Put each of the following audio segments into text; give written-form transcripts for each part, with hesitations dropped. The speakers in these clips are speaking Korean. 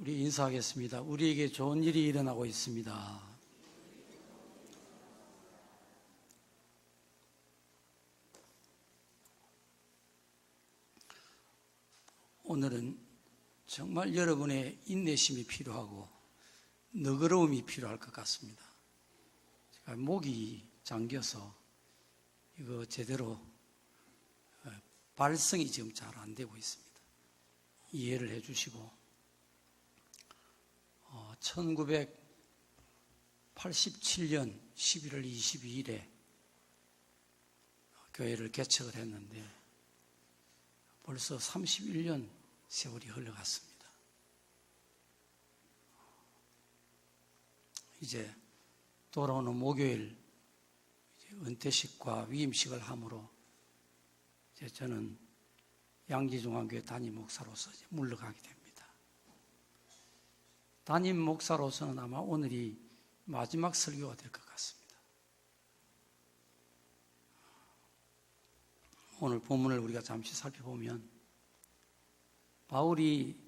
우리 인사하겠습니다. 우리에게 좋은 일이 일어나고 있습니다. 오늘은 정말 여러분의 인내심이 필요하고 너그러움이 필요할 것 같습니다. 제가 목이 잠겨서 이거 제대로 발성이 지금 잘 안 되고 있습니다. 이해를 해 주시고 1987년 11월 22일에 교회를 개척을 했는데 벌써 31년 세월이 흘러갔습니다. 이제 돌아오는 목요일 은퇴식과 위임식을 함으로 이제 저는 양지중앙교회 담임 목사로서 이제 물러가게 됩니다. 담임 목사로서는 아마 오늘이 마지막 설교가 될 것 같습니다. 오늘 본문을 우리가 잠시 살펴보면 바울이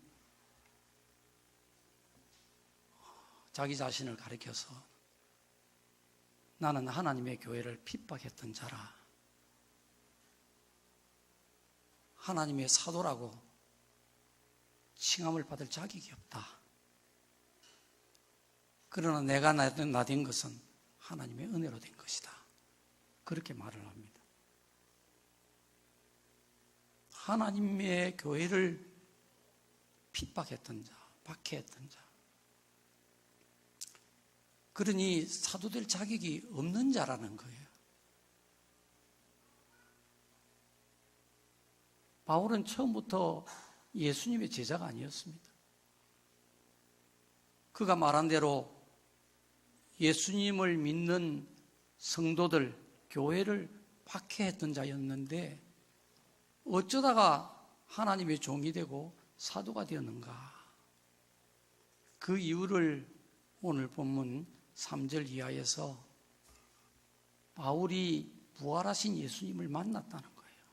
자기 자신을 가리켜서 나는 하나님의 교회를 핍박했던 자라, 하나님의 사도라고 칭함을 받을 자격이 없다. 그러나 내가 나된 것은 하나님의 은혜로 된 것이다. 그렇게 말을 합니다. 하나님의 교회를 핍박했던 자, 박해했던 자, 그러니 사도될 자격이 없는 자라는 거예요. 바울은 처음부터 예수님의 제자가 아니었습니다. 그가 말한 대로 예수님을 믿는 성도들, 교회를 박해했던 자였는데 어쩌다가 하나님의 종이 되고 사도가 되었는가? 그 이유를 오늘 본문 3절 이하에서 바울이 부활하신 예수님을 만났다는 거예요.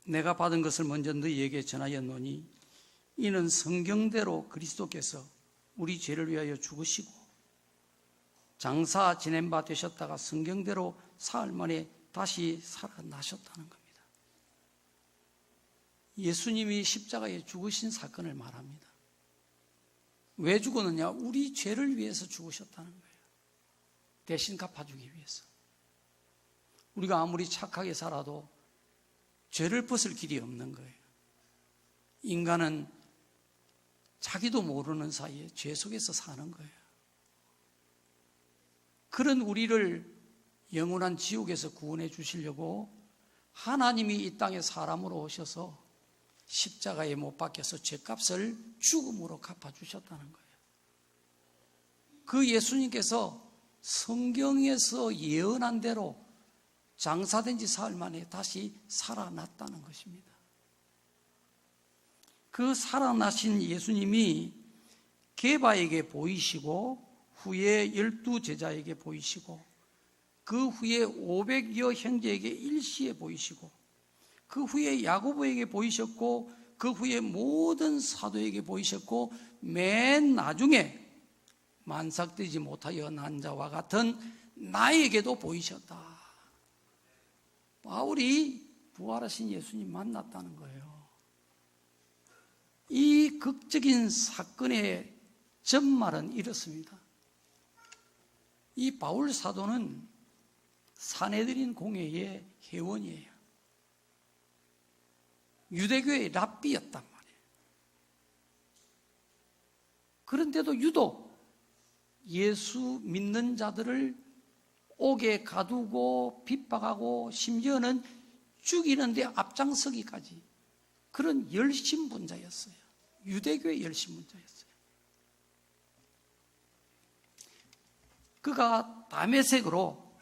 내가 받은 것을 먼저 너희에게 전하였노니 이는 성경대로 그리스도께서 우리 죄를 위하여 죽으시고 장사 지낸 바 되셨다가 성경대로 사흘 만에 다시 살아나셨다는 겁니다. 예수님이 십자가에 죽으신 사건을 말합니다. 왜 죽었느냐? 우리 죄를 위해서 죽으셨다는 거예요. 대신 갚아주기 위해서. 우리가 아무리 착하게 살아도 죄를 벗을 길이 없는 거예요. 인간은 자기도 모르는 사이에 죄 속에서 사는 거예요. 그런 우리를 영원한 지옥에서 구원해 주시려고 하나님이 이 땅에 사람으로 오셔서 십자가에 못 박혀서 죄값을 죽음으로 갚아주셨다는 거예요. 그 예수님께서 성경에서 예언한 대로 장사된 지 사흘 만에 다시 살아났다는 것입니다. 그 살아나신 예수님이 게바에게 보이시고 후에 12제자에게 보이시고 그 후에 500여 형제에게 일시에 보이시고 그 후에 야고보에게 보이셨고 그 후에 모든 사도에게 보이셨고 맨 나중에 만삭되지 못하여 난 자와 같은 나에게도 보이셨다. 바울이 부활하신 예수님 만났다는 거예요. 이 극적인 사건의 전말은 이렇습니다. 이 바울 사도는 사내들인 공회의 회원이에요. 유대교의 랍비였단 말이에요. 그런데도 유독 예수 믿는 자들을 옥에 가두고 핍박하고 심지어는 죽이는데 앞장서기까지 그런 열심분자였어요. 유대교의 열심분자였어요. 그가 다메섹으로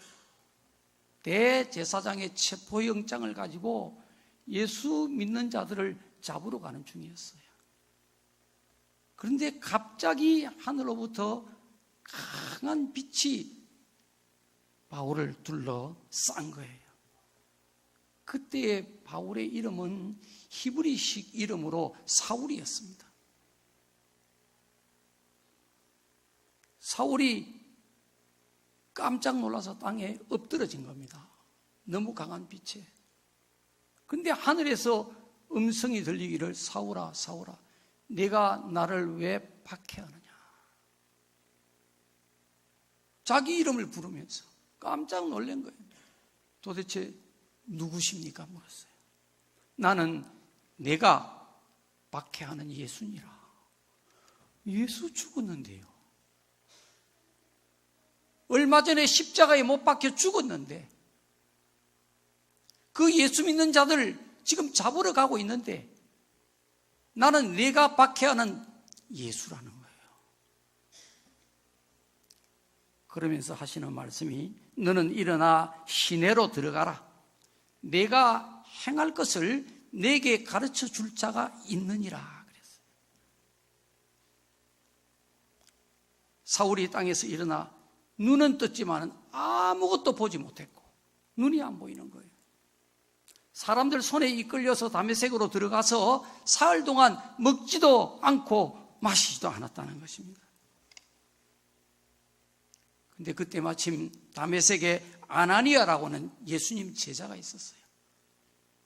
대제사장의 체포영장을 가지고 예수 믿는 자들을 잡으러 가는 중이었어요. 그런데 갑자기 하늘로부터 강한 빛이 바울을 둘러싼 거예요. 그때의 바울의 이름은 히브리식 이름으로 사울이었습니다. 사울이 깜짝 놀라서 땅에 엎드러진 겁니다. 너무 강한 빛에. 근데 하늘에서 음성이 들리기를 사울아 사울아 네가 나를 왜 박해하느냐. 자기 이름을 부르면서 깜짝 놀란 거예요. 도대체 누구십니까? 물었어요. 나는 내가 박해하는 예수니라. 예수 죽었는데요. 얼마 전에 십자가에 못 박혀 죽었는데 그 예수 믿는 자들 지금 잡으러 가고 있는데 나는 내가 박해하는 예수라는 거예요. 그러면서 하시는 말씀이 너는 일어나 시내로 들어가라. 내가 행할 것을 내게 가르쳐 줄 자가 있느니라 그랬어요. 사울이 땅에서 일어나 눈은 떴지만 아무것도 보지 못했고 눈이 안 보이는 거예요. 사람들 손에 이끌려서 다메섹으로 들어가서 사흘 동안 먹지도 않고 마시지도 않았다는 것입니다. 근데 그때 마침 다메섹에 아나니아라고 하는 예수님 제자가 있었어요.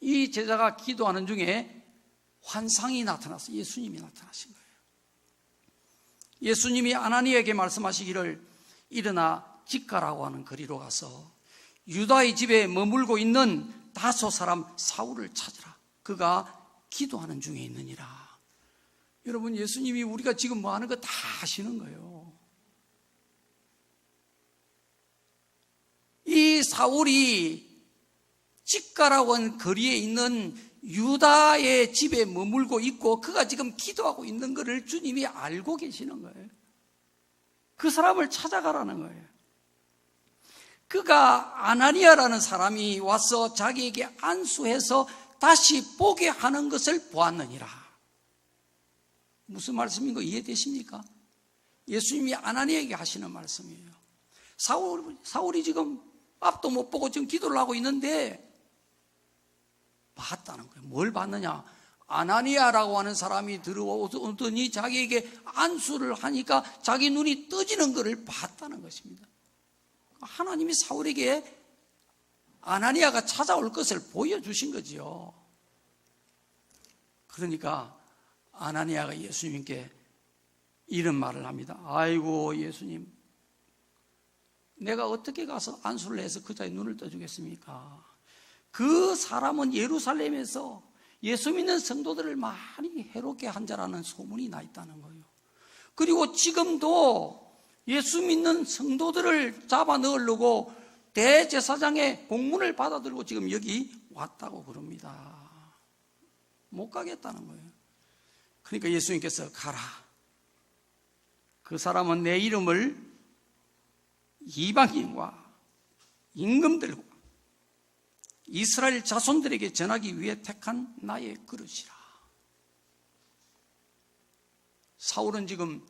이 제자가 기도하는 중에 환상이 나타나서 예수님이 나타나신 거예요. 예수님이 아나니아에게 말씀하시기를 일어나 직가라고 하는 거리로 가서 유다의 집에 머물고 있는 다소 사람 사울을 찾으라. 그가 기도하는 중에 있느니라. 여러분, 예수님이 우리가 지금 뭐 하는 거 다 아시는 거예요. 이 사울이 직가라고 하는 거리에 있는 유다의 집에 머물고 있고 그가 지금 기도하고 있는 것을 주님이 알고 계시는 거예요. 그 사람을 찾아가라는 거예요. 그가 아나니아라는 사람이 와서 자기에게 안수해서 다시 보게 하는 것을 보았느니라. 무슨 말씀인 거 이해되십니까? 예수님이 아나니아에게 하시는 말씀이에요. 사울이 지금 앞도 못 보고 지금 기도를 하고 있는데 봤다는 거예요. 뭘 봤느냐? 아나니아라고 하는 사람이 들어오더니 자기에게 안수를 하니까 자기 눈이 떠지는 것을 봤다는 것입니다. 하나님이 사울에게 아나니아가 찾아올 것을 보여주신 거지요. 그러니까 아나니아가 예수님께 이런 말을 합니다. 아이고 예수님, 내가 어떻게 가서 안수를 해서 그 자의 눈을 떠주겠습니까? 그 사람은 예루살렘에서 예수 믿는 성도들을 많이 해롭게 한 자라는 소문이 나 있다는 거예요. 그리고 지금도 예수 믿는 성도들을 잡아 넣으려고 대제사장의 공문을 받아들고 지금 여기 왔다고 그럽니다. 못 가겠다는 거예요. 그러니까 예수님께서 가라. 그 사람은 내 이름을 이방인과 임금들과 이스라엘 자손들에게 전하기 위해 택한 나의 그릇이라. 사울은 지금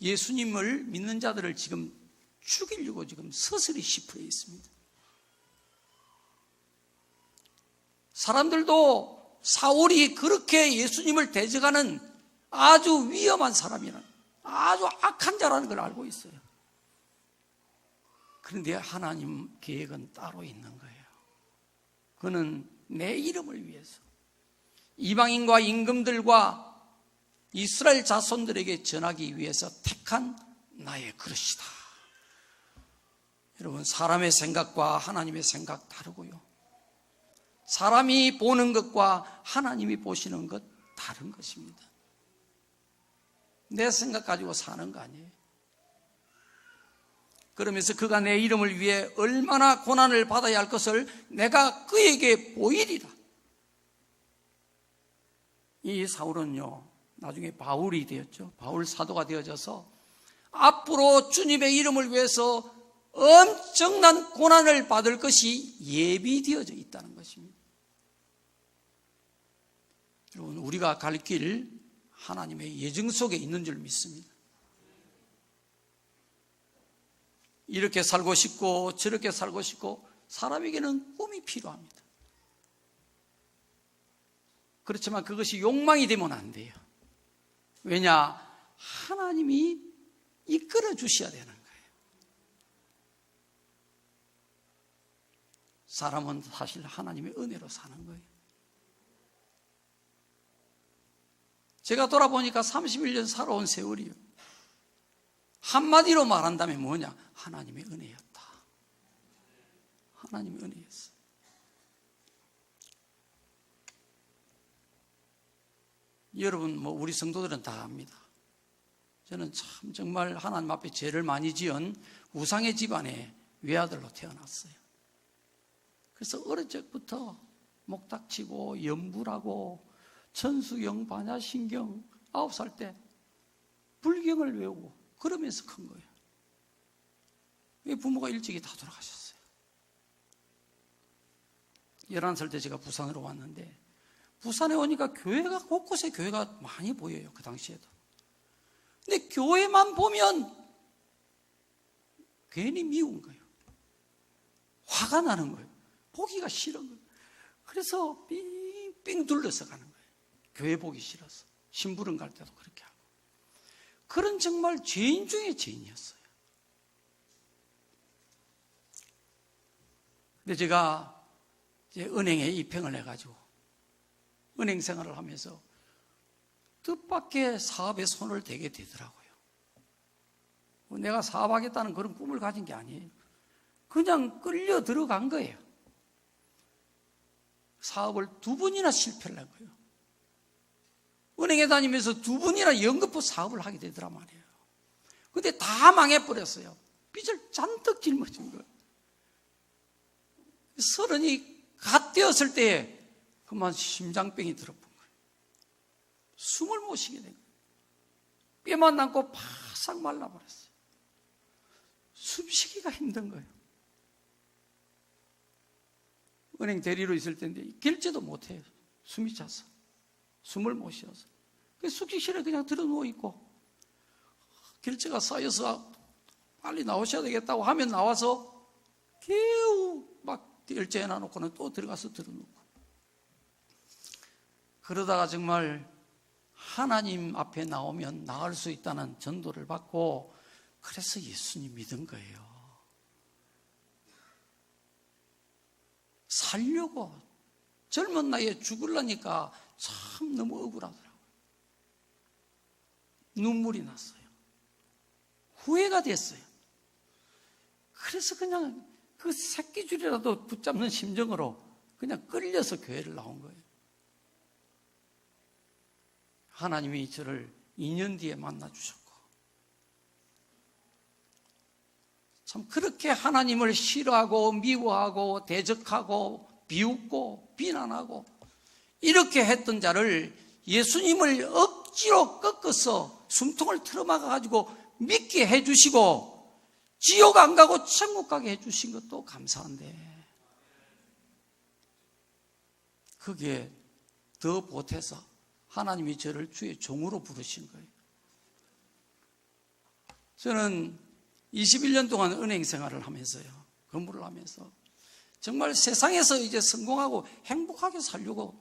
예수님을 믿는 자들을 지금 죽이려고 지금 서슬이 시프해 있습니다. 사람들도 사울이 그렇게 예수님을 대적하는 아주 위험한 사람이라는, 아주 악한 자라는 걸 알고 있어요. 그런데 하나님 계획은 따로 있는 거예요. 그는 내 이름을 위해서 이방인과 임금들과 이스라엘 자손들에게 전하기 위해서 택한 나의 그릇이다. 여러분, 사람의 생각과 하나님의 생각 다르고요. 사람이 보는 것과 하나님이 보시는 것 다른 것입니다. 내 생각 가지고 사는 거 아니에요. 그러면서 그가 내 이름을 위해 얼마나 고난을 받아야 할 것을 내가 그에게 보이리라. 이 사울은요, 나중에 바울이 되었죠. 바울 사도가 되어져서 앞으로 주님의 이름을 위해서 엄청난 고난을 받을 것이 예비되어져 있다는 것입니다. 여러분, 우리가 갈 길 하나님의 예정 속에 있는 줄 믿습니다. 이렇게 살고 싶고 저렇게 살고 싶고 사람에게는 꿈이 필요합니다. 그렇지만 그것이 욕망이 되면 안 돼요. 왜냐? 하나님이 이끌어 주셔야 되는 거예요. 사람은 사실 하나님의 은혜로 사는 거예요. 제가 돌아보니까 31년 살아온 세월이요. 한마디로 말한다면 뭐냐? 하나님의 은혜였다. 하나님의 은혜였어. 여러분, 우리 성도들은 다 압니다. 저는 참 정말 하나님 앞에 죄를 많이 지은 우상의 집안의 외아들로 태어났어요. 그래서 어릴 적부터 목닥치고 연불하고 천수경, 반야신경 9살 때 불경을 외우고 그러면서 큰 거예요. 부모가 일찍이 다 돌아가셨어요. 11살 때 제가 부산으로 왔는데 부산에 오니까 교회가 곳곳에 교회가 많이 보여요. 그 당시에도. 근데 교회만 보면 괜히 미운 거예요. 화가 나는 거예요. 보기가 싫은 거예요. 그래서 삥삥 둘러서 가는 거예요. 교회 보기 싫어서. 심부름 갈 때도 그렇게 하고. 그런 정말 죄인 중에 죄인이었어요. 근데 제가 이제 은행에 입행을 해가지고 은행 생활을 하면서 뜻밖의 사업에 손을 대게 되더라고요. 내가 사업하겠다는 그런 꿈을 가진 게 아니에요. 그냥 끌려 들어간 거예요. 사업을 2번이나 실패를 한 거예요. 은행에 다니면서 2번이나 연거푸 사업을 하게 되더란 말이에요. 근데 다 망해버렸어요. 빚을 잔뜩 짊어진 거예요. 30이 갓 되었을 때에 그만 심장병이 들어본 거예요. 숨을 못 쉬게 된 거예요. 뼈만 남고 바싹 말라버렸어요. 숨쉬기가 힘든 거예요. 은행 대리로 있을 텐데 결제도 못해요. 숨이 차서. 숨을 못 쉬어서. 숙식실에 그냥 들어 누워있고 결제가 쌓여서 빨리 나오셔야 되겠다고 하면 나와서 겨우 막 결제해놔놓고는 또 들어가서 들어놓고 그러다가 정말 하나님 앞에 나오면 나을 수 있다는 전도를 받고 그래서 예수님 믿은 거예요. 살려고 젊은 나이에 죽으려니까 참 너무 억울하더라고요. 눈물이 났어요. 후회가 됐어요. 그래서 그냥 그 새끼줄이라도 붙잡는 심정으로 그냥 끌려서 교회를 나온 거예요. 하나님이 저를 2년 뒤에 만나주셨고 참 그렇게 하나님을 싫어하고 미워하고 대적하고 비웃고 비난하고 이렇게 했던 자를 예수님을 억지로 꺾어서 숨통을 틀어막아가지고 믿게 해주시고 지옥 안 가고 천국 가게 해주신 것도 감사한데 그게 더 보태서 하나님이 저를 주의 종으로 부르신 거예요. 저는 21년 동안 은행 생활을 하면서요. 근무를 하면서 정말 세상에서 이제 성공하고 행복하게 살려고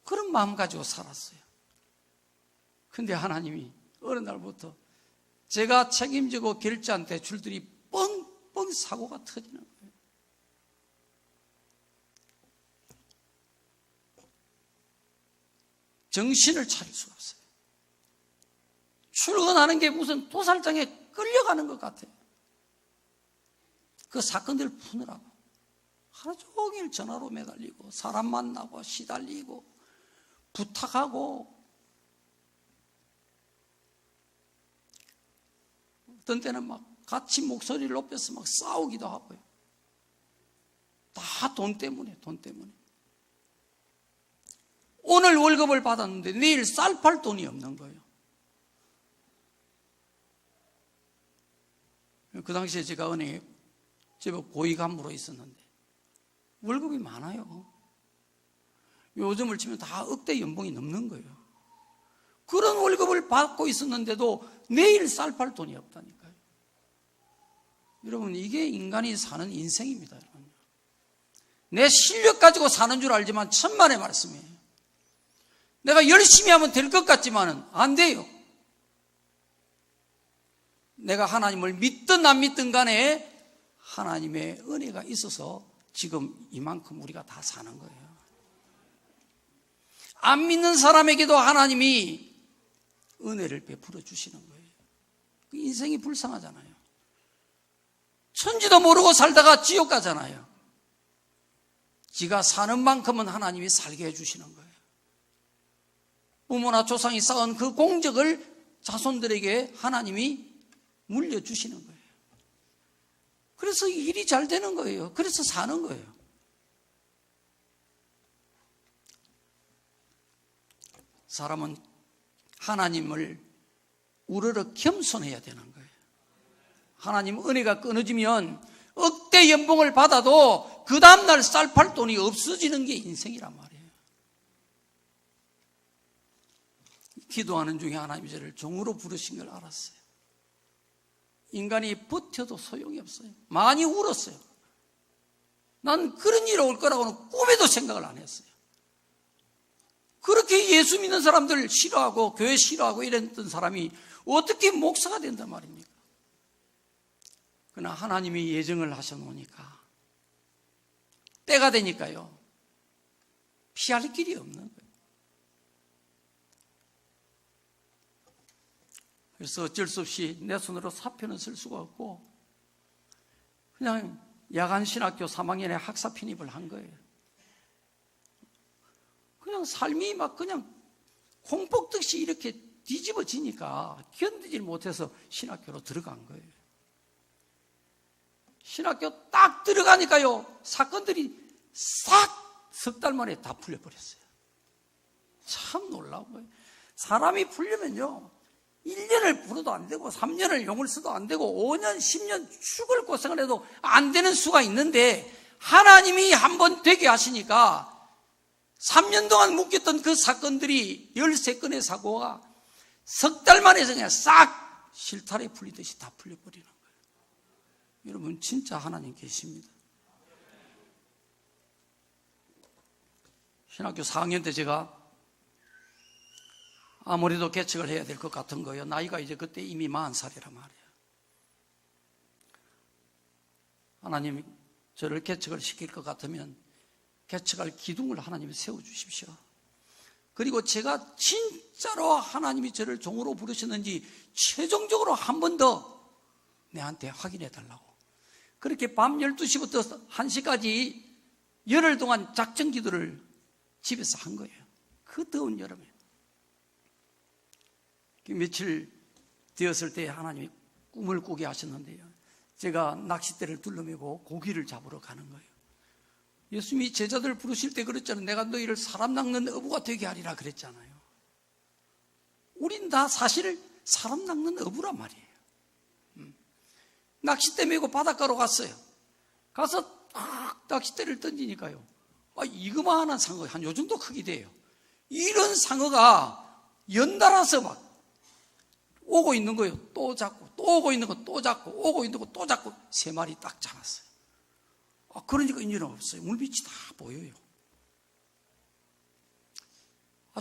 그런 마음 가지고 살았어요. 근데 하나님이 어느 날부터 제가 책임지고 결제한 대출들이 뻥뻥 사고가 터지는 거예요. 정신을 차릴 수가 없어요. 출근하는 게 무슨 도살장에 끌려가는 것 같아요. 그 사건들을 푸느라고 하루 종일 전화로 매달리고 사람 만나고 시달리고 부탁하고 어떤 때는 막 같이 목소리를 높여서 막 싸우기도 하고요. 다 돈 때문에. 오늘 월급을 받았는데 내일 쌀 팔 돈이 없는 거예요. 그 당시에 제가 은행에 제법 고위 간부로 있었는데 월급이 많아요. 요즘을 치면 다 억대 연봉이 넘는 거예요. 그런 월급을 받고 있었는데도 내일 쌀 팔 돈이 없다니까요. 여러분 이게 인간이 사는 인생입니다. 여러분. 내 실력 가지고 사는 줄 알지만 천만의 말씀이에요. 내가 열심히 하면 될 것 같지만은 안 돼요. 내가 하나님을 믿든 안 믿든 간에 하나님의 은혜가 있어서 지금 이만큼 우리가 다 사는 거예요. 안 믿는 사람에게도 하나님이 은혜를 베풀어 주시는 거예요. 인생이 불쌍하잖아요. 천지도 모르고 살다가 지옥 가잖아요. 지가 사는 만큼은 하나님이 살게 해주시는 거예요. 부모나 조상이 쌓은 그 공적을 자손들에게 하나님이 물려주시는 거예요. 그래서 일이 잘 되는 거예요. 그래서 사는 거예요. 사람은 하나님을 우러러 겸손해야 되는 거예요. 하나님 은혜가 끊어지면 억대 연봉을 받아도 그 다음날 쌀 팔 돈이 없어지는 게 인생이란 말이에요. 기도하는 중에 하나님이 저를 종으로 부르신 걸 알았어요. 인간이 버텨도 소용이 없어요. 많이 울었어요. 난 그런 일이 올 거라고는 꿈에도 생각을 안 했어요. 그렇게 예수 믿는 사람들 싫어하고 교회 싫어하고 이랬던 사람이 어떻게 목사가 된단 말입니까? 그러나 하나님이 예정을 하셔놓으니까 때가 되니까요 피할 길이 없는 거예요. 그래서 어쩔 수 없이 내 손으로 사표는 쓸 수가 없고 그냥 야간신학교 3학년에 학사 편입을 한 거예요. 그냥 삶이 막 그냥 콩볶듯이 이렇게 뒤집어지니까 견디질 못해서 신학교로 들어간 거예요. 신학교 딱 들어가니까요 사건들이 싹 석 달 만에 다 풀려버렸어요. 참 놀라운 거예요. 사람이 풀려면요 1년을 불어도 안 되고 3년을 용을 써도 안 되고 5년 10년 죽을 고생을 해도 안 되는 수가 있는데 하나님이 한번 되게 하시니까 3년 동안 묶였던 그 사건들이 13건의 사고가 석 달 만에 그냥 싹 실타래 풀리듯이 다 풀려버리는 거예요. 여러분 진짜 하나님 계십니다. 신학교 4학년 때 제가 아무래도 개척을 해야 될 것 같은 거예요. 나이가 이제 그때 이미 40살이란 말이에요. 하나님이 저를 개척을 시킬 것 같으면 개척할 기둥을 하나님이 세워주십시오. 그리고 제가 진짜로 하나님이 저를 종으로 부르셨는지 최종적으로 한 번 더 내한테 확인해 달라고. 그렇게 밤 12시부터 1시까지 열흘 동안 작정 기도를 집에서 한 거예요. 그 더운 여름에. 며칠 되었을 때 하나님이 꿈을 꾸게 하셨는데요. 제가 낚싯대를 둘러매고 고기를 잡으러 가는 거예요. 예수님이 제자들 부르실 때 그랬잖아요. 내가 너희를 사람 낚는 어부가 되게 하리라 그랬잖아요. 우린 다 사실 사람 낚는 어부란 말이에요. 낚싯대 메고 바닷가로 갔어요. 가서 딱 낚싯대를 던지니까요. 이거만한 상어 한 요 정도 크기 돼요. 이런 상어가 연달아서 막 오고 있는 거예요. 또 잡고 또 오고 있는 거 또 잡고 오고 있는 거 또 잡고 3마리 딱 잡았어요. 그러니까 인연은 없어요. 물빛이 다 보여요.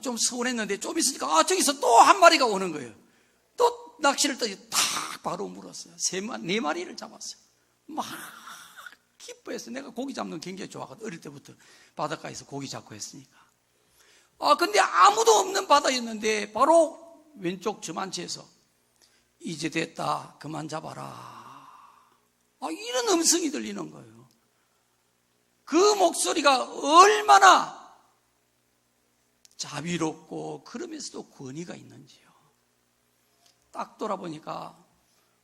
좀 서운했는데 좀 있으니까 저기서 또 한 마리가 오는 거예요. 또 낚시를 딱 바로 물었어요. 4마리를 잡았어요. 막 기뻐했어요. 내가 고기 잡는 거 굉장히 좋아하거든. 어릴 때부터 바닷가에서 고기 잡고 했으니까. 근데 아무도 없는 바다였는데 바로 왼쪽 저만치에서 이제 됐다. 그만 잡아라. 이런 음성이 들리는 거예요. 그 목소리가 얼마나 자비롭고 그러면서도 권위가 있는지요. 딱 돌아보니까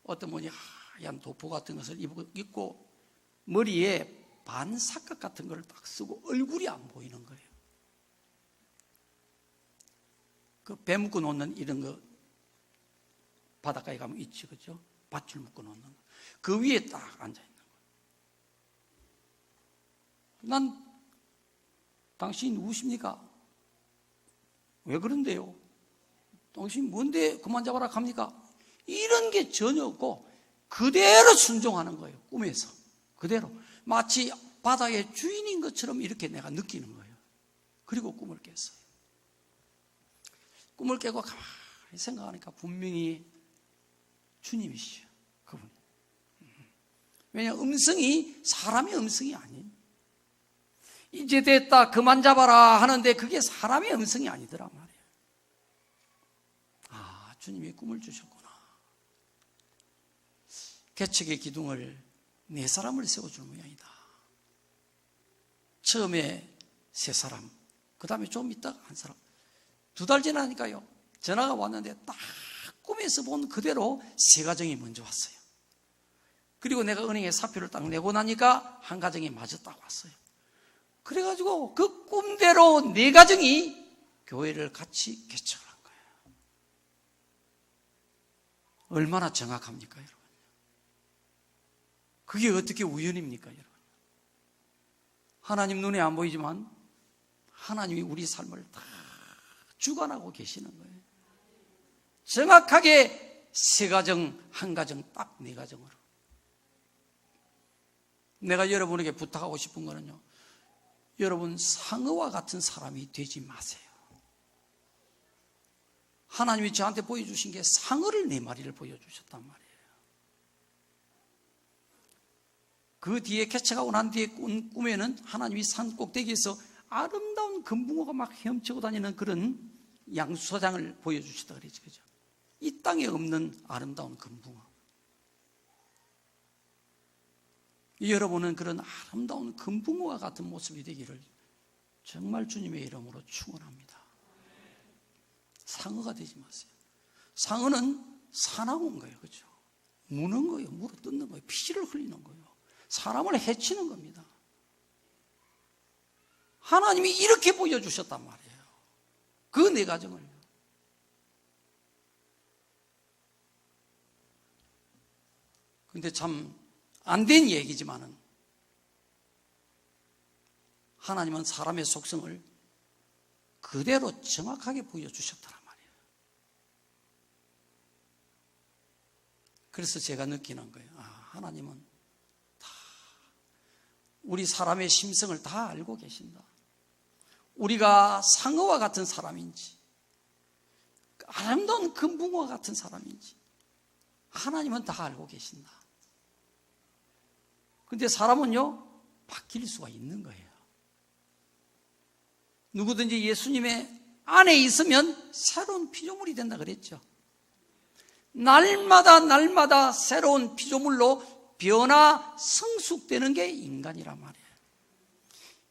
어떤 분이 하얀 도포 같은 것을 입고 머리에 반사각 같은 걸 딱 쓰고 얼굴이 안 보이는 거예요. 그 배 묶어 놓는 이런 거 바닷가에 가면 있지, 그죠? 밧줄 묶어 놓는 거. 그 위에 딱 앉아 있는 거예요. 난 당신 누구십니까? 왜 그런데요? 당신 뭔데 그만 잡아라 합니까? 이런 게 전혀 없고 그대로 순종하는 거예요. 꿈에서 그대로 마치 바다의 주인인 것처럼 이렇게 내가 느끼는 거예요. 그리고 꿈을 깼어요. 꿈을 깨고 가만히 생각하니까 분명히 주님이시죠. 그분. 왜냐하면 음성이 사람의 음성이 아니에요. 이제 됐다 그만 잡아라 하는데 그게 사람의 음성이 아니더란 말이에요. 아, 주님이 꿈을 주셨구나. 개척의 기둥을 4사람을 세워주는 모양이다. 처음에 3사람, 그 다음에 좀 있다가 1사람. 2달 지나니까요, 전화가 왔는데 딱 꿈에서 본 그대로 3가정이 먼저 왔어요. 그리고 내가 은행에 사표를 딱 내고 나니까 1가정이 마저 딱 왔어요. 그래가지고 그 꿈대로 4가정이 교회를 같이 개척을 한 거예요. 얼마나 정확합니까, 여러분? 그게 어떻게 우연입니까, 여러분? 하나님 눈에 안 보이지만 하나님이 우리 삶을 다 주관하고 계시는 거예요. 정확하게 3가정, 1가정, 딱 4가정으로. 내가 여러분에게 부탁하고 싶은 거는요, 여러분 상어와 같은 사람이 되지 마세요. 하나님이 저한테 보여주신 게 상어를 4마리를 보여주셨단 말이에요. 그 뒤에 개척하고 난 뒤에 꾼 꿈에는 하나님이 산 꼭대기에서 아름다운 금붕어가 막 헤엄치고 다니는 그런 양수사장을 보여주시다 그랬죠. 그죠? 이 땅에 없는 아름다운 금붕어. 여러분은 그런 아름다운 금붕어와 같은 모습이 되기를 정말 주님의 이름으로 축원합니다. 상어가 되지 마세요. 상어는 사나운 거예요. 그렇죠? 무는 거예요. 물어 뜯는 거예요. 피를 흘리는 거예요. 사람을 해치는 겁니다. 하나님이 이렇게 보여주셨단 말이에요. 그 4가정을. 근데 참 안 된 얘기지만은 하나님은 사람의 속성을 그대로 정확하게 보여주셨단 말이에요. 그래서 제가 느끼는 거예요. 아, 하나님은 다 우리 사람의 심성을 다 알고 계신다. 우리가 상어와 같은 사람인지 아름다운 금붕어와 같은 사람인지 하나님은 다 알고 계신다. 근데 사람은요, 바뀔 수가 있는 거예요. 누구든지 예수님의 안에 있으면 새로운 피조물이 된다 그랬죠. 날마다 새로운 피조물로 변화 성숙되는 게 인간이란 말이에요.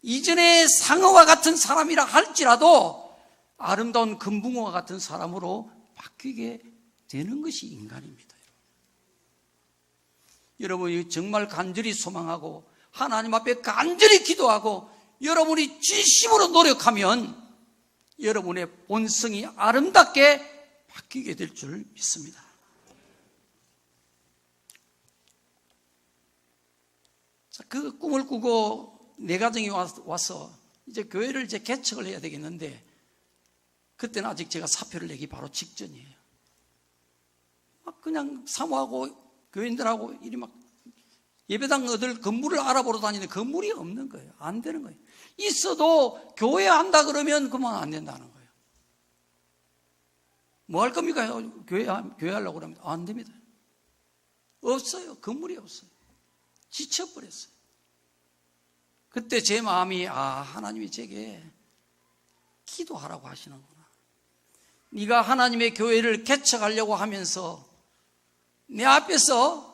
이전에 상어와 같은 사람이라 할지라도 아름다운 금붕어와 같은 사람으로 바뀌게 되는 것이 인간입니다. 여러분이 정말 간절히 소망하고 하나님 앞에 간절히 기도하고 여러분이 진심으로 노력하면 여러분의 본성이 아름답게 바뀌게 될 줄 믿습니다. 자, 그 꿈을 꾸고 4가정이 와서 이제 교회를 이제 개척을 해야 되겠는데 그때는 아직 제가 사표를 내기 바로 직전이에요. 막 그냥 사모하고 교인들하고 이리 막 예배당 얻을 건물을 알아보러 다니는데 건물이 없는 거예요. 안 되는 거예요. 있어도 교회 한다 그러면 그만 안 된다는 거예요. 뭐 할 겁니까? 교회 하려고 그러면 안 됩니다. 없어요. 건물이 없어요. 지쳐버렸어요. 그때 제 마음이 하나님이 제게 기도하라고 하시는구나. 네가 하나님의 교회를 개척하려고 하면서 내 앞에서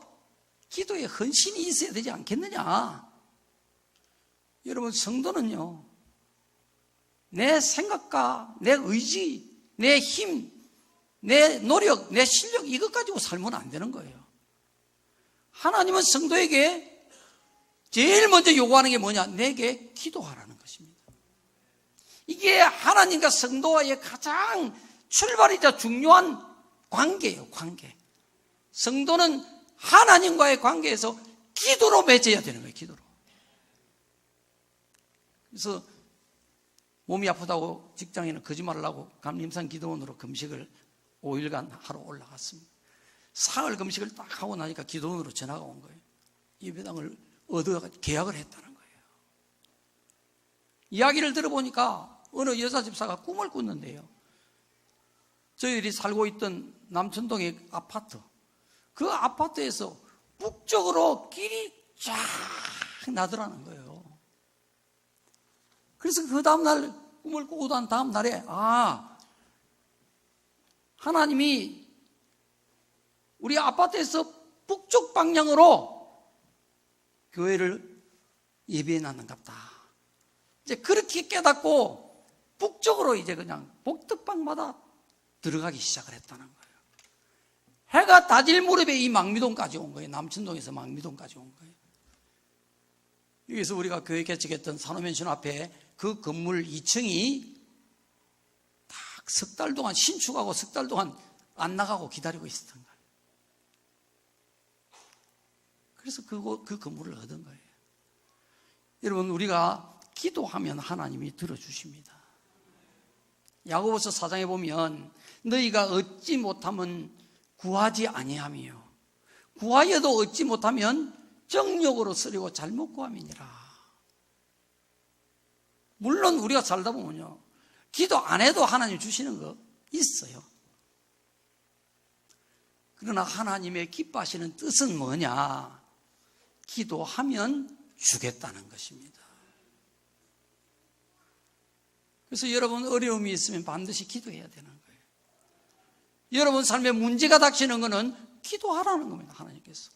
기도에 헌신이 있어야 되지 않겠느냐. 여러분, 성도는요, 내 생각과 내 의지, 내 힘, 내 노력, 내 실력 이것 가지고 살면 안 되는 거예요. 하나님은 성도에게 제일 먼저 요구하는 게 뭐냐? 내게 기도하라는 것입니다. 이게 하나님과 성도와의 가장 출발이자 중요한 관계예요. 관계. 성도는 하나님과의 관계에서 기도로 맺어야 되는 거예요. 기도로. 그래서 몸이 아프다고 직장에는 거짓말을 하고 감림산 기도원으로 금식을 5일간 하러 올라갔습니다. 사흘 금식을 딱 하고 나니까 기도원으로 전화가 온 거예요. 예배당을 얻어 계약을 했다는 거예요. 이야기를 들어보니까 어느 여자 집사가 꿈을 꿨는데요, 저희들이 살고 있던 남천동의 아파트, 그 아파트에서 북쪽으로 길이 쫙 나더라는 거예요. 그래서 그 다음날 꿈을 꾸고 난 다음 날에 하나님이 우리 아파트에서 북쪽 방향으로 교회를 예배해 놨는갑다. 이제 그렇게 깨닫고 북쪽으로 이제 그냥 복덕방마다 들어가기 시작을 했다는 거예요. 해가 다질 무렵에 이 망미동까지 온 거예요. 남천동에서 망미동까지 온 거예요. 여기서 우리가 교회 개척했던 산호면신 앞에 그 건물 2층이 딱 석 달 동안 신축하고 석 달 동안 안 나가고 기다리고 있었던 거예요. 그래서 그 건물을 얻은 거예요. 여러분, 우리가 기도하면 하나님이 들어주십니다. 야고보서 4장에 보면 너희가 얻지 못하면 구하지 아니하며 구하여도 얻지 못하면 정욕으로 쓰려고 잘못 구함이니라. 물론 우리가 살다 보면요, 기도 안 해도 하나님 주시는 거 있어요. 그러나 하나님의 기뻐하시는 뜻은 뭐냐? 기도하면 주겠다는 것입니다. 그래서 여러분 어려움이 있으면 반드시 기도해야 되는 거예요. 여러분 삶에 문제가 닥치는 것은 기도하라는 겁니다. 하나님께서.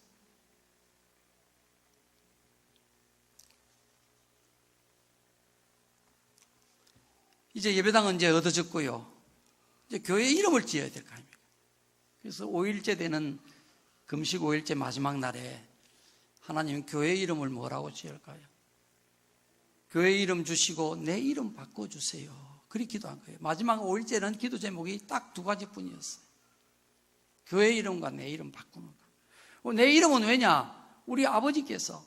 이제 예배당은 이제 얻어졌고요. 이제 교회 이름을 지어야 될 거 아닙니까? 그래서 5일째 되는 금식 5일째 마지막 날에 하나님 교회 이름을 뭐라고 지을까요? 교회 이름 주시고 내 이름 바꿔주세요. 그렇게 기도한 거예요. 마지막 5일째는 기도 제목이 딱 두 가지뿐이었어요. 교회 이름과 내 이름 바꾸는 거. 내 이름은 왜냐? 우리 아버지께서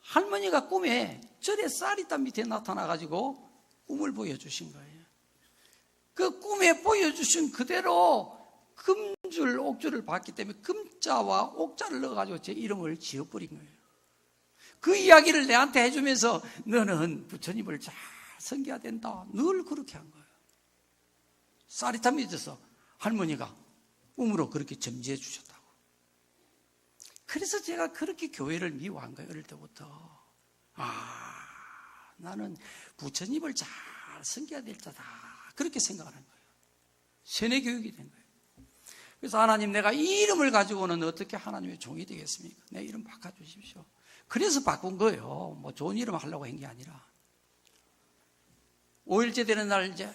할머니가 꿈에 절에 쌀이땀 밑에 나타나가지고 꿈을 보여주신 거예요. 그 꿈에 보여주신 그대로 금줄, 옥줄을 봤기 때문에 금자와 옥자를 넣어가지고 제 이름을 지어버린 거예요. 그 이야기를 내한테 해주면서 너는 부처님을 잘 섬겨야 된다. 늘 그렇게 한 거예요. 쌀이땀 밑에서 할머니가 꿈으로 그렇게 점지해 주셨다고. 그래서 제가 그렇게 교회를 미워한 거예요. 어릴 때부터. 나는 부처님을 잘 섬겨야 될 자다. 그렇게 생각하는 거예요. 세뇌 교육이 된 거예요. 그래서 하나님, 내가 이 이름을 가지고는 어떻게 하나님의 종이 되겠습니까? 내 이름 바꿔주십시오. 그래서 바꾼 거예요. 뭐 좋은 이름 하려고 한 게 아니라. 5일째 되는 날 이제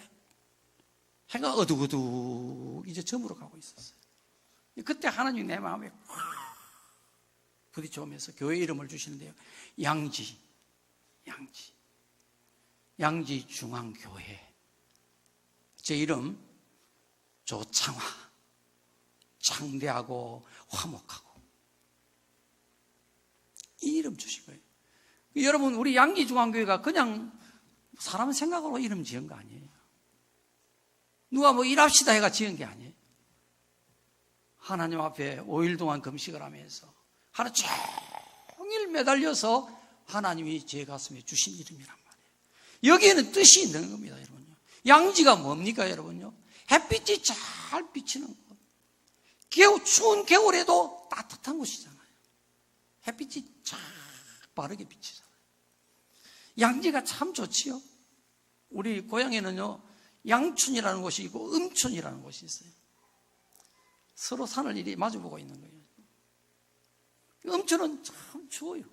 해가 어둑어둑 이제 저물어 가고 있었어요. 그때 하나님이 내 마음에 부딪혀오면서 교회 이름을 주시는데요. 양지 중앙교회. 제 이름 조창화. 창대하고 화목하고. 이 이름 주신 거예요. 여러분, 우리 양지중앙교회가 그냥 사람 생각으로 이름 지은 거 아니에요. 누가 뭐 일합시다 해가 지은 게 아니에요. 하나님 앞에 5일 동안 금식을 하면서 하루 종일 매달려서 하나님이 제 가슴에 주신 이름이란 말이에요. 여기에는 뜻이 있는 겁니다, 여러분요. 양지가 뭡니까, 여러분요? 햇빛이 잘 비치는 것. 추운 겨울에도 따뜻한 곳이잖아요. 햇빛이 쫙 바르게 비치잖아요. 양지가 참 좋지요. 우리 고향에는요, 양춘이라는 곳이 있고 음춘이라는 곳이 있어요. 서로 산을 이리 마주보고 있는 거예요. 음춘은 참 추워요.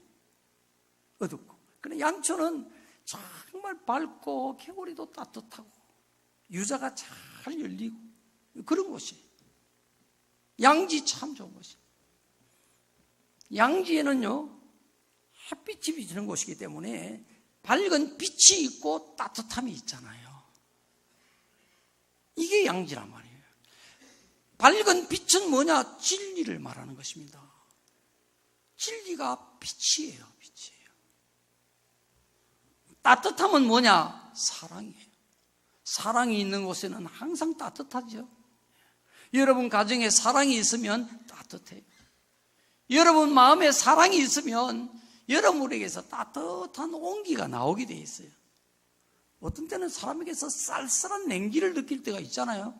어둡고. 그런데 양춘은 정말 밝고 겨울에도 따뜻하고 유자가 잘 열리고 그런 곳이에요. 양지 참 좋은 곳이에요. 양지에는요, 햇빛이 비치는 곳이기 때문에 밝은 빛이 있고 따뜻함이 있잖아요. 이게 양지란 말이에요. 밝은 빛은 뭐냐? 진리를 말하는 것입니다. 진리가 빛이에요. 빛이에요. 따뜻함은 뭐냐? 사랑이에요. 사랑이 있는 곳에는 항상 따뜻하죠. 여러분 가정에 사랑이 있으면 따뜻해요. 여러분 마음에 사랑이 있으면 여러분에게서 따뜻한 온기가 나오게 돼 있어요. 어떤 때는 사람에게서 쌀쌀한 냉기를 느낄 때가 있잖아요.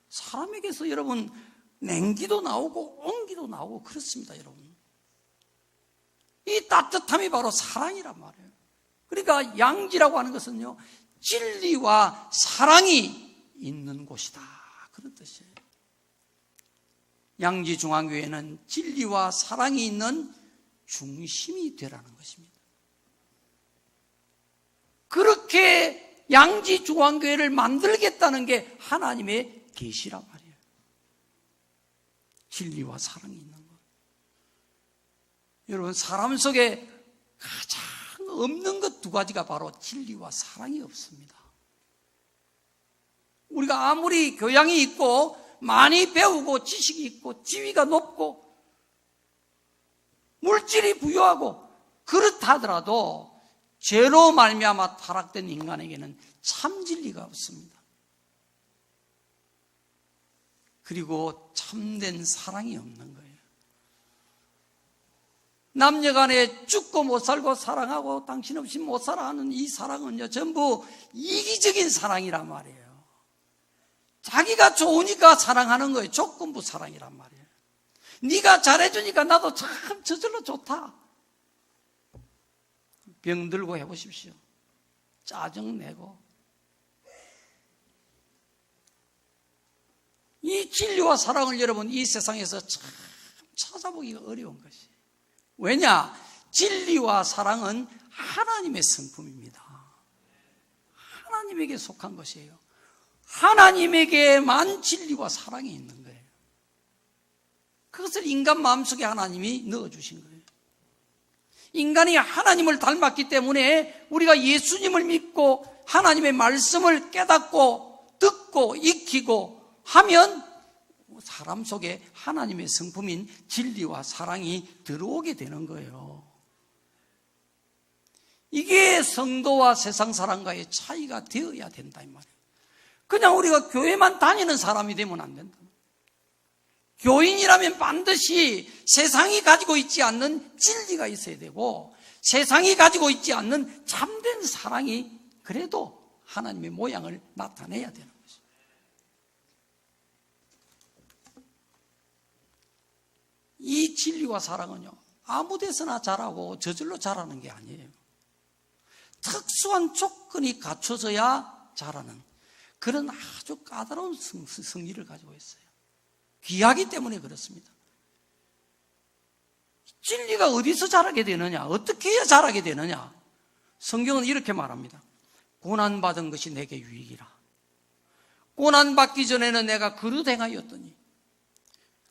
사람에게서 여러분 냉기도 나오고 온기도 나오고 그렇습니다, 여러분. 이 따뜻함이 바로 사랑이란 말이에요. 그러니까 양지라고 하는 것은요, 진리와 사랑이 있는 곳이다, 그런 뜻이에요. 양지중앙교회는 진리와 사랑이 있는 중심이 되라는 것입니다. 그렇게 양지중앙교회를 만들겠다는 게 하나님의 계시란 말이에요. 진리와 사랑이 있는 것. 여러분, 사람 속에 가장 없는 것 두 가지가 바로 진리와 사랑이 없습니다. 우리가 아무리 교양이 있고 많이 배우고 지식이 있고 지위가 높고 물질이 부유하고 그렇다 하더라도 죄로 말미암아 타락된 인간에게는 참 진리가 없습니다. 그리고 참된 사랑이 없는 거예요. 남녀간에 죽고 못 살고 사랑하고 당신 없이 못 살아 하는 이 사랑은요, 전부 이기적인 사랑이란 말이에요. 자기가 좋으니까 사랑하는 거예요. 조건부 사랑이란 말이에요. 네가 잘해주니까 나도 참 저절로 좋다. 병들고 해보십시오. 짜증내고. 이 진리와 사랑을 여러분 이 세상에서 참 찾아보기가 어려운 것이. 왜냐? 진리와 사랑은 하나님의 성품입니다. 하나님에게 속한 것이에요. 하나님에게만 진리와 사랑이 있는 거예요. 그것을 인간 마음속에 하나님이 넣어주신 거예요. 인간이 하나님을 닮았기 때문에 우리가 예수님을 믿고 하나님의 말씀을 깨닫고 듣고 익히고 하면 사람 속에 하나님의 성품인 진리와 사랑이 들어오게 되는 거예요. 이게 성도와 세상 사람과의 차이가 되어야 된다 이 말이에요. 그냥 우리가 교회만 다니는 사람이 되면 안 된다. 교인이라면 반드시 세상이 가지고 있지 않는 진리가 있어야 되고 세상이 가지고 있지 않는 참된 사랑이 그래도 하나님의 모양을 나타내야 되는 거죠. 이 진리와 사랑은요, 아무 데서나 자라고 저절로 자라는 게 아니에요. 특수한 조건이 갖춰져야 자라는 그런 아주 까다로운 성리를 가지고 있어요. 귀하기 때문에 그렇습니다. 진리가 어디서 자라게 되느냐? 어떻게 해야 자라게 되느냐? 성경은 이렇게 말합니다. 고난받은 것이 내게 유익이라. 고난받기 전에는 내가 그릇 행하였더니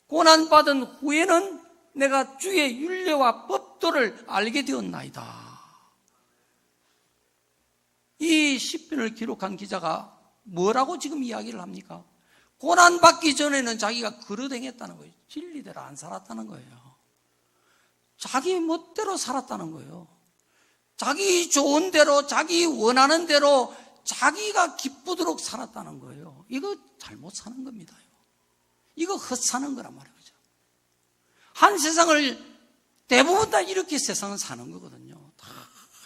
고난받은 후에는 내가 주의 율례와 법도를 알게 되었나이다. 이 시편을 기록한 기자가 뭐라고 지금 이야기를 합니까? 고난받기 전에는 자기가 그릇 행했다는 거예요. 진리대로 안 살았다는 거예요. 자기 멋대로 살았다는 거예요. 자기 좋은 대로, 자기 원하는 대로 자기가 기쁘도록 살았다는 거예요. 이거 잘못 사는 겁니다. 이거 헛사는 거란 말이죠. 한 세상을 대부분 다 이렇게 세상은 사는 거거든요. 다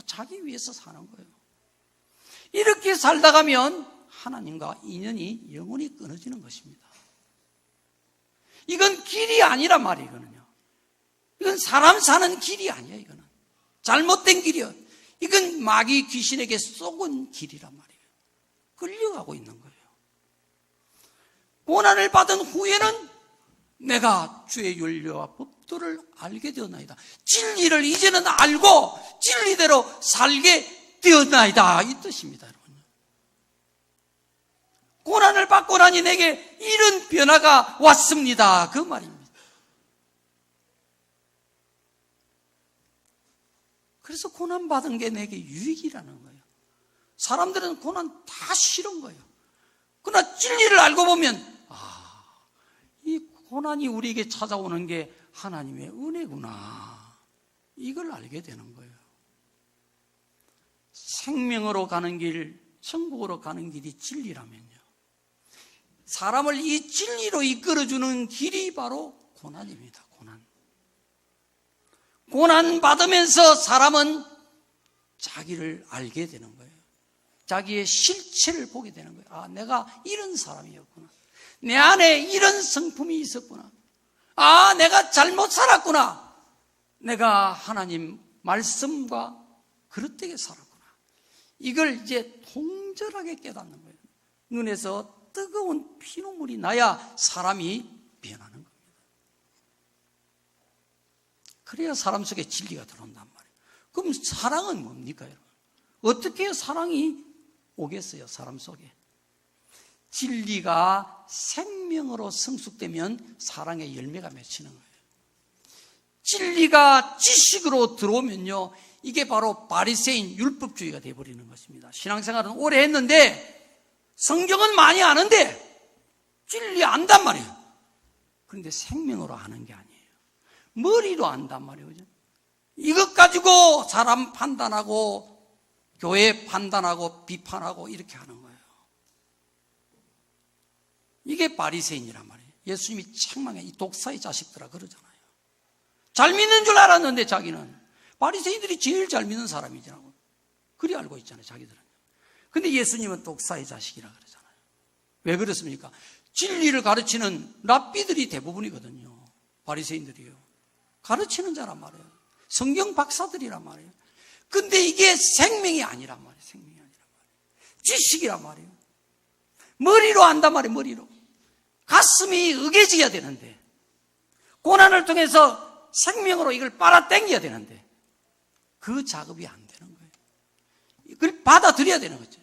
자기 위해서 사는 거예요. 이렇게 살다 가면 하나님과 인연이 영원히 끊어지는 것입니다. 이건 길이 아니란 말이에요. 이건 사람 사는 길이 아니에요. 이거는 잘못된 길이에요. 이건 마귀 귀신에게 속은 길이란 말이에요. 끌려가고 있는 거예요. 고난을 받은 후에는 내가 주의 율례와 법도를 알게 되었나이다. 진리를 이제는 알고 진리대로 살게 되었나이다. 이 뜻입니다, 여러분. 고난을 받고 나니 내게 이런 변화가 왔습니다. 그 말입니다. 그래서 고난받은 게 내게 유익이라는 거예요. 사람들은 고난 다 싫은 거예요. 그러나 진리를 알고 보면 이 고난이 우리에게 찾아오는 게 하나님의 은혜구나. 이걸 알게 되는 거예요. 생명으로 가는 길, 천국으로 가는 길이 진리라면요. 사람을 이 진리로 이끌어주는 길이 바로 고난입니다. 고난 받으면서 사람은 자기를 알게 되는 거예요. 자기의 실체를 보게 되는 거예요. 아, 내가 이런 사람이었구나. 내 안에 이런 성품이 있었구나. 아, 내가 잘못 살았구나. 내가 하나님 말씀과 그릇되게 살았구나. 이걸 이제 통절하게 깨닫는 거예요. 눈에서 뜨거운 피눈물이 나야 사람이 변하는 겁니다. 그래야 사람 속에 진리가 들어온단 말이에요. 그럼 사랑은 뭡니까, 여러분? 어떻게 사랑이 오겠어요, 사람 속에? 진리가 생명으로 성숙되면 사랑의 열매가 맺히는 거예요. 진리가 지식으로 들어오면요, 이게 바로 바리새인 율법주의가 되어버리는 것입니다. 신앙생활은 오래 했는데 성경은 많이 아는데 진리 안단 말이에요. 그런데 생명으로 아는 게 아니에요. 머리로 안단 말이에요. 그죠? 이것 가지고 사람 판단하고 교회 판단하고 비판하고 이렇게 하는 거예요. 이게 바리새인이란 말이에요. 예수님이 책망해, 이 독사의 자식들아 그러잖아요. 잘 믿는 줄 알았는데 자기는 바리새인들이 제일 잘 믿는 사람이더라고. 그리 알고 있잖아요, 자기들은. 근데 예수님은 독사의 자식이라 그러잖아요. 왜 그렇습니까? 진리를 가르치는 랍비들이 대부분이거든요. 바리새인들이요. 가르치는 자란 말이에요. 성경 박사들이란 말이에요. 근데 이게 생명이 아니란 말이에요. 생명이 아니란 말이에요. 지식이란 말이에요. 머리로 안단 말이에요. 머리로. 가슴이 으개져야 되는데, 고난을 통해서 생명으로 이걸 빨아당겨야 되는데 그 작업이 안 되는 거예요. 이걸 받아들여야 되는 거죠.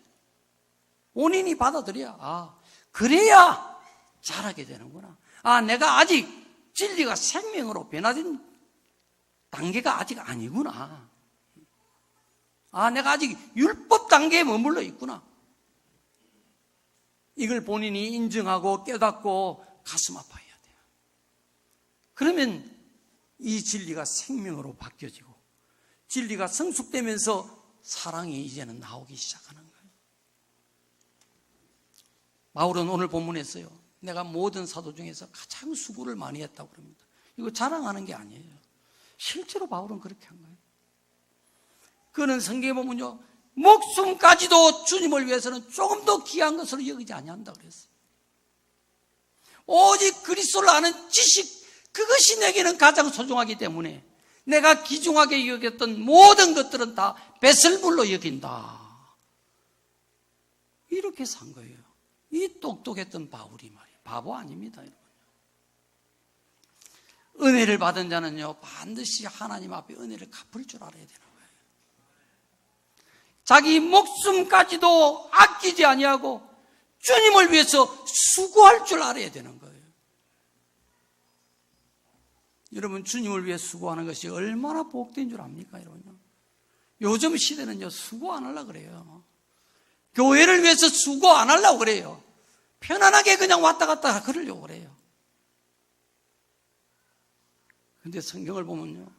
본인이 받아들여야, 아, 그래야 자라게 되는구나. 아, 내가 아직 진리가 생명으로 변화된 단계가 아직 아니구나. 아, 내가 아직 율법 단계에 머물러 있구나. 이걸 본인이 인정하고 깨닫고 가슴 아파해야 돼요. 그러면 이 진리가 생명으로 바뀌어지고 진리가 성숙되면서 사랑이 이제는 나오기 시작하는 거예요. 바울은 오늘 본문에서요, 내가 모든 사도 중에서 가장 수고를 많이 했다고 그럽니다. 이거 자랑하는 게 아니에요. 실제로 바울은 그렇게 한 거예요. 그는 성경에 보면요, 목숨까지도 주님을 위해서는 조금 더 귀한 것으로 여기지 아니한다 그랬어요. 오직 그리스도를 아는 지식, 그것이 내게는 가장 소중하기 때문에 내가 귀중하게 여겼던 모든 것들은 다 배설물로 여긴다. 이렇게 산 거예요. 이 똑똑했던 바울이 말이에요. 바보 아닙니다, 여러분. 은혜를 받은 자는요, 반드시 하나님 앞에 은혜를 갚을 줄 알아야 되는 거예요. 자기 목숨까지도 아끼지 아니하고 주님을 위해서 수고할 줄 알아야 되는 거예요. 여러분, 주님을 위해 수고하는 것이 얼마나 복된 줄 압니까, 여러분요? 요즘 시대는요, 수고 안 하려고 그래요. 교회를 위해서 수고 안 하려고 그래요. 편안하게 그냥 왔다 갔다 그러려고 그래요. 근데 성경을 보면요,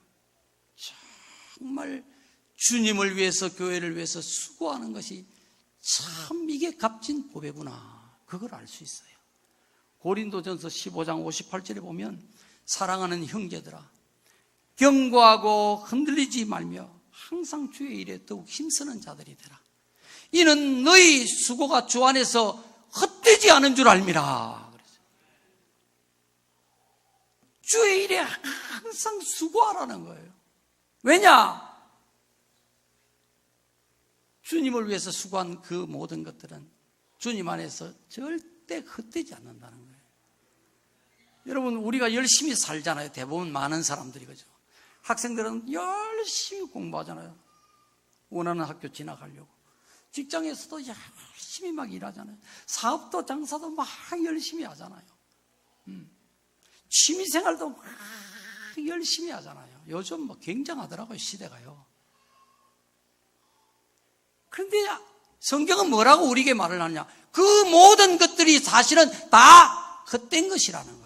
정말 주님을 위해서, 교회를 위해서 수고하는 것이 참 이게 값진 보배구나, 그걸 알 수 있어요. 고린도전서 15장 58절에 보면, 사랑하는 형제들아, 경고하고 흔들리지 말며 항상 주의 일에 더욱 힘쓰는 자들이 되라. 이는 너희 수고가 주 안에서 헛되지 않은 줄 알미라. 주의 일에 항상 수고하라는 거예요. 왜냐? 주님을 위해서 수고한 그 모든 것들은 주님 안에서 절대 헛되지 않는다는 거예요. 여러분, 우리가 열심히 살잖아요. 대부분 많은 사람들이, 그죠? 학생들은 열심히 공부하잖아요. 원하는 학교 진학하려고. 직장에서도 열심히 막 일하잖아요. 사업도 장사도 막 열심히 하잖아요. 취미생활도 막 열심히 하잖아요. 요즘 뭐 굉장하더라고요, 시대가요. 그런데 성경은 뭐라고 우리에게 말을 하느냐? 그 모든 것들이 사실은 다 헛된 것이라는 거예요.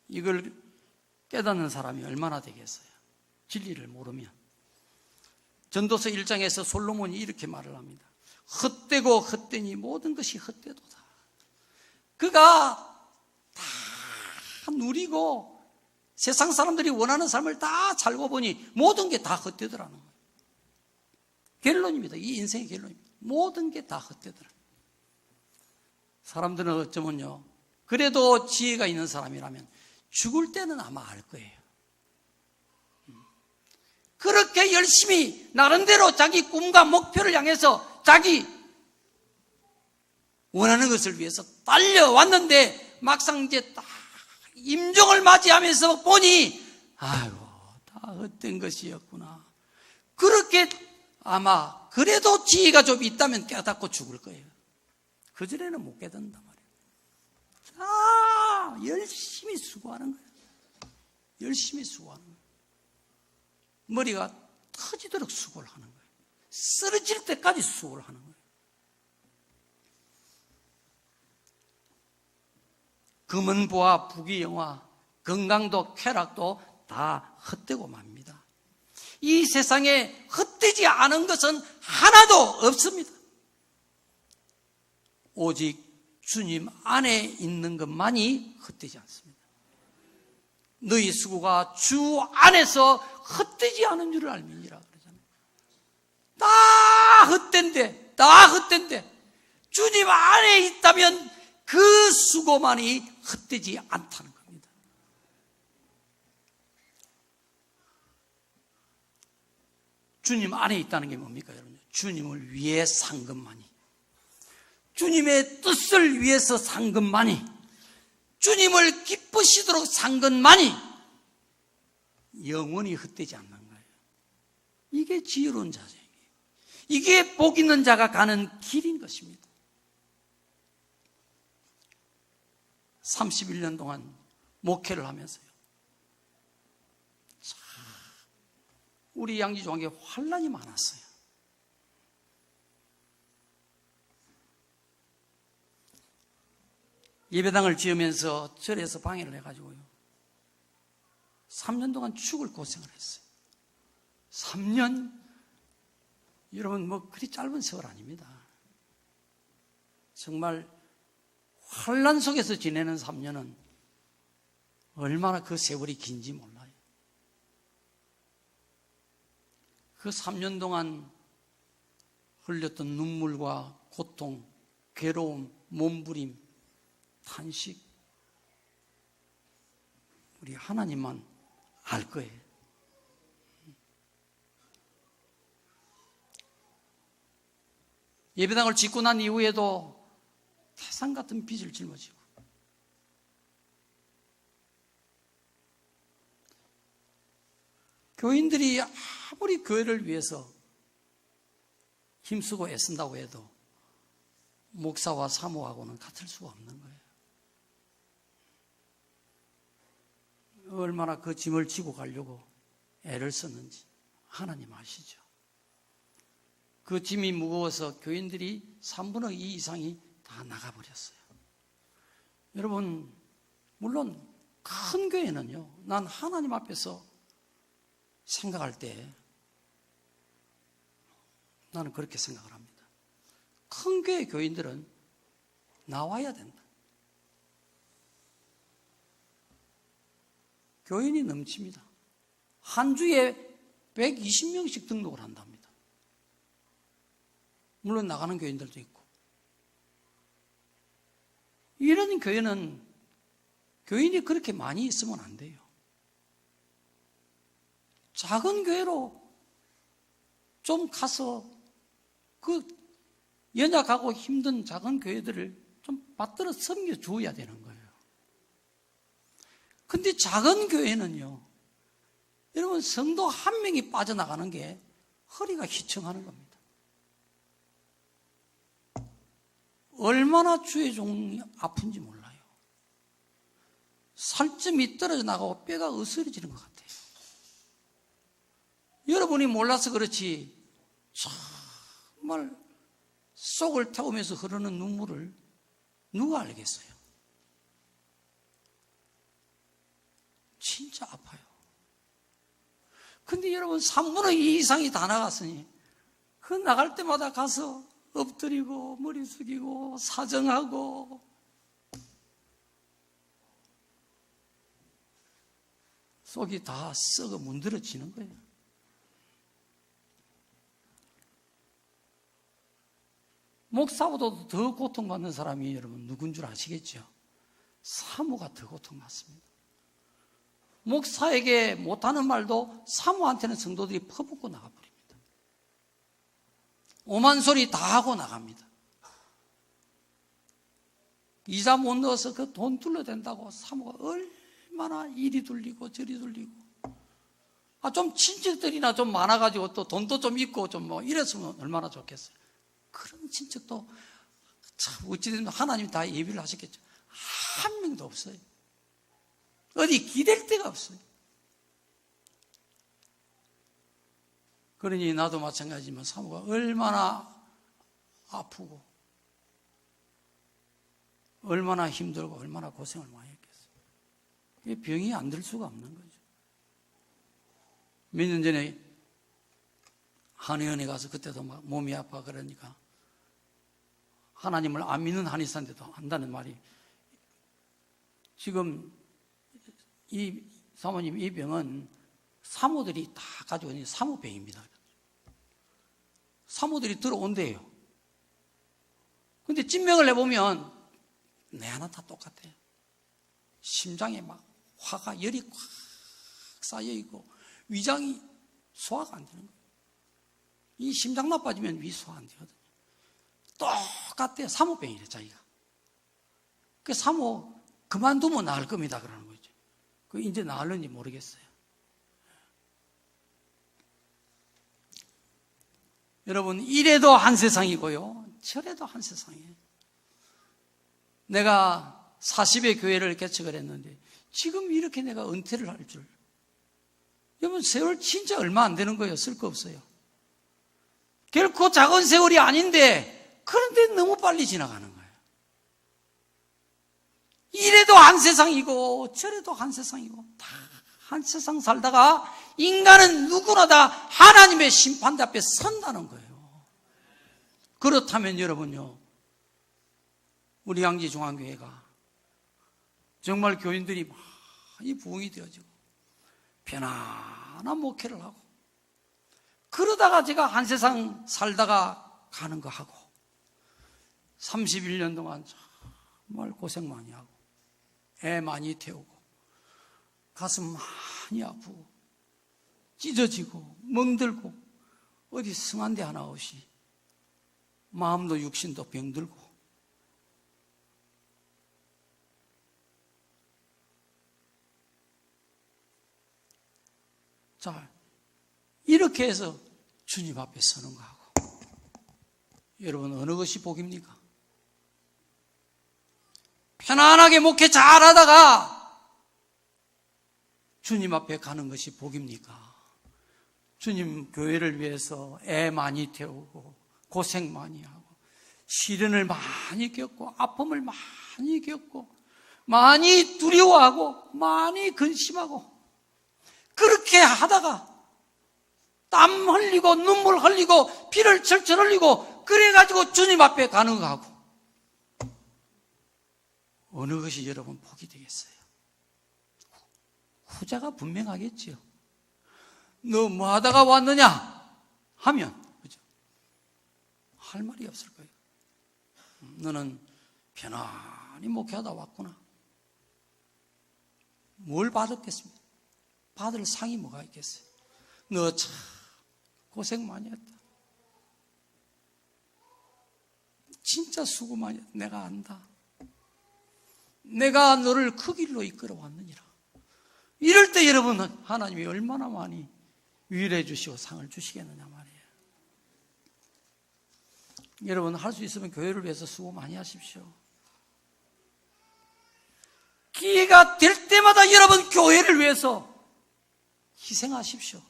이걸 깨닫는 사람이 얼마나 되겠어요? 진리를 모르면. 전도서 1장에서 솔로몬이 이렇게 말을 합니다. 헛되고 헛되니 모든 것이 헛되도다. 그가 다 누리고 세상 사람들이 원하는 삶을 다 살고 보니 모든 게 다 헛되더라는 거예요. 결론입니다. 이 인생의 결론입니다. 모든 게 다 헛되더라. 사람들은 어쩌면요, 그래도 지혜가 있는 사람이라면 죽을 때는 아마 알 거예요. 그렇게 열심히 나름대로 자기 꿈과 목표를 향해서 자기 원하는 것을 위해서 달려왔는데 막상 이제 딱 임종을 맞이하면서 보니 아이고 다 헛된 것이었구나. 그렇게 아마 그래도 지혜가 좀 있다면 깨닫고 죽을 거예요. 그전에는 못 깨닫는단 말이에요. 열심히 수고하는 거예요. 열심히 수고하는 거예요. 머리가 터지도록 수고를 하는 거예요. 쓰러질 때까지 수고를 하는 거예요. 금은 보화, 부귀 영화, 건강도 쾌락도 다 헛되고 맙니다. 이 세상에 헛되지 않은 것은 하나도 없습니다. 오직 주님 안에 있는 것만이 헛되지 않습니다. 너희 수고가 주 안에서 헛되지 않은 줄을 알미니라 그러잖아요. 다 헛된데 주님 안에 있다면 그 수고만이 헛되지 않다는 겁니다. 주님 안에 있다는 게 뭡니까, 여러분? 주님을 위해 산 것만이, 주님의 뜻을 위해서 산 것만이, 주님을 기쁘시도록 산 것만이 영원히 헛되지 않는 거예요. 이게 지혜로운 자세예요. 이게 복 있는 자가 가는 길인 것입니다. 31년 동안 목회를 하면서요, 우리 양지조항에 환란이 많았어요. 예배당을 지으면서 절에서 방해를 해가지고요, 3년 동안 죽을 고생을 했어요. 3년, 여러분 뭐 그리 짧은 세월 아닙니다. 정말 환란 속에서 지내는 3년은 얼마나 그 세월이 긴지 몰라요. 그 3년 동안 흘렸던 눈물과 고통, 괴로움, 몸부림, 탄식, 우리 하나님만 알 거예요. 예배당을 짓고 난 이후에도 태산 같은 빚을 짊어지고, 교인들이 아무리 교회를 위해서 힘쓰고 애쓴다고 해도 목사와 사모하고는 같을 수가 없는 거예요. 얼마나 그 짐을 지고 가려고 애를 썼는지 하나님 아시죠. 그 짐이 무거워서 교인들이 3분의 2 이상이 다 나가버렸어요. 여러분, 물론 큰 교회는요, 난 하나님 앞에서 생각할 때 나는 그렇게 생각을 합니다. 큰 교회 교인들은 나와야 된다. 교인이 넘칩니다. 한 주에 120명씩 등록을 한답니다. 물론 나가는 교인들도 있고. 이런 교회는 교인이 그렇게 많이 있으면 안 돼요. 작은 교회로 좀 가서 그 연약하고 힘든 작은 교회들을 좀 받들어 섬겨줘야 되는 거예요. 근데 작은 교회는요, 여러분 성도 한 명이 빠져나가는 게 허리가 휘청하는 겁니다. 얼마나 주의 종이 아픈지 몰라요. 살점이 떨어져 나가고 뼈가 으스러지는 것 같아요. 여러분이 몰라서 그렇지 정말 속을 태우면서 흐르는 눈물을 누가 알겠어요? 진짜 아파요. 근데 여러분 3분의 2 이상이 다 나갔으니 그 나갈 때마다 가서 엎드리고 머리 숙이고 사정하고, 속이 다 썩어 문드러지는 거예요. 목사보다도 더 고통받는 사람이 여러분 누군 줄 아시겠죠? 사모가 더 고통받습니다. 목사에게 못하는 말도 사모한테는 성도들이 퍼붓고 나가버립니다. 오만 소리 다 하고 나갑니다. 이자 못 넣어서 그 돈 둘러댄다고 사모가 얼마나 이리 둘리고 저리 둘리고, 좀 친척들이나 좀 많아가지고 또 돈도 좀 있고 좀 뭐 이랬으면 얼마나 좋겠어요. 그런 친척도 참 어찌됐든 하나님이 다 예비를 하셨겠죠. 한 명도 없어요. 어디 기댈 데가 없어요. 그러니 나도 마찬가지지만 사모가 얼마나 아프고 얼마나 힘들고 얼마나 고생을 많이 했겠어요. 병이 안 들 수가 없는 거죠. 몇 년 전에 한의원에 가서 그때도 막 몸이 아파 그러니까 하나님을 안 믿는 한의사인데도 한다는 말이, 지금 이 사모님 이 병은 사모들이 다 가지고 있는 사모병입니다. 사모들이 들어온대요. 근데 찐명을 해보면 내 하나 다 똑같아요. 심장에 막 화가 열이 꽉 쌓여있고 위장이 소화가 안 되는 거예요. 이 심장 나빠지면 위 소화 안 되거든요. 똑같아요. 사모병이래 자기가. 그 사모 그만두면 나을 겁니다 그러는 거죠. 그 이제 나을는지 모르겠어요. 여러분, 이래도 한 세상이고요 저래도 한 세상이에요. 내가 40의 교회를 개척을 했는데 지금 이렇게 내가 은퇴를 할 줄, 여러분 세월 진짜 얼마 안 되는 거예요. 쓸 거 없어요. 결코 작은 세월이 아닌데 그런데 너무 빨리 지나가는 거예요. 이래도 한 세상이고 저래도 한 세상이고 다 한 세상 살다가 인간은 누구나 다 하나님의 심판대 앞에 선다는 거예요. 그렇다면 여러분요, 우리 양지중앙교회가 정말 교인들이 많이 부흥이 되어지고 편안한 목회를 하고, 그러다가 제가 한 세상 살다가 가는 거 하고 31년 동안 정말 고생 많이 하고 애 많이 태우고 가슴 많이 아프고 찢어지고 멍들고 어디 성한 데 하나 없이 마음도 육신도 병들고, 자, 이렇게 해서 주님 앞에 서는 거하고, 여러분 어느 것이 복입니까? 편안하게 목회 잘하다가 주님 앞에 가는 것이 복입니까? 주님 교회를 위해서 애 많이 태우고 고생 많이 하고 시련을 많이 겪고 아픔을 많이 겪고 많이 두려워하고 많이 근심하고, 그렇게 하다가 땀 흘리고 눈물 흘리고 피를 철철 흘리고 그래가지고 주님 앞에 가는 거하고 어느 것이 여러분 복이 되겠어요? 후자가 분명하겠지요. 너 뭐 하다가 왔느냐 하면, 그죠? 할 말이 없을 거예요. 너는 편안히 목회하다 왔구나. 뭘 받았겠습니까? 받을 상이 뭐가 있겠어요? 너 참 고생 많이 했다. 진짜 수고 많이 했다. 내가 안다. 내가 너를 그 길로 이끌어 왔느니라. 이럴 때 여러분은 하나님이 얼마나 많이 위로해 주시고 상을 주시겠느냐 말이에요. 여러분 할 수 있으면 교회를 위해서 수고 많이 하십시오. 기회가 될 때마다 여러분 교회를 위해서 희생하십시오.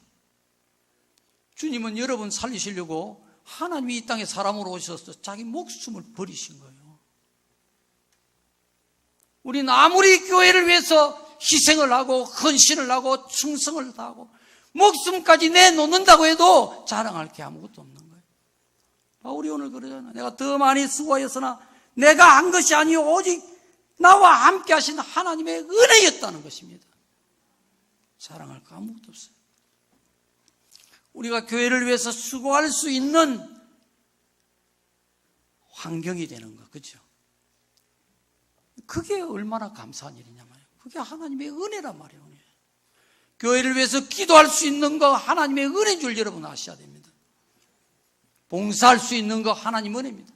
주님은 여러분 살리시려고 하나님이 이 땅에 사람으로 오셔서 자기 목숨을 버리신 거예요. 우리는 아무리 교회를 위해서 희생을 하고 헌신을 하고 충성을 다하고 목숨까지 내놓는다고 해도 자랑할 게 아무것도 없는 거예요. 바울이 오늘 그러잖아요. 내가 더 많이 수고하였으나 내가 한 것이 아니요 오직 나와 함께 하신 하나님의 은혜였다는 것입니다. 자랑할 거 아무것도 없어요. 우리가 교회를 위해서 수고할 수 있는 환경이 되는 거, 그죠? 그게 얼마나 감사한 일이냐 말이에요. 그게 하나님의 은혜란 말이에요. 은혜. 교회를 위해서 기도할 수 있는 거 하나님의 은혜인 줄 여러분 아셔야 됩니다. 봉사할 수 있는 거 하나님 은혜입니다.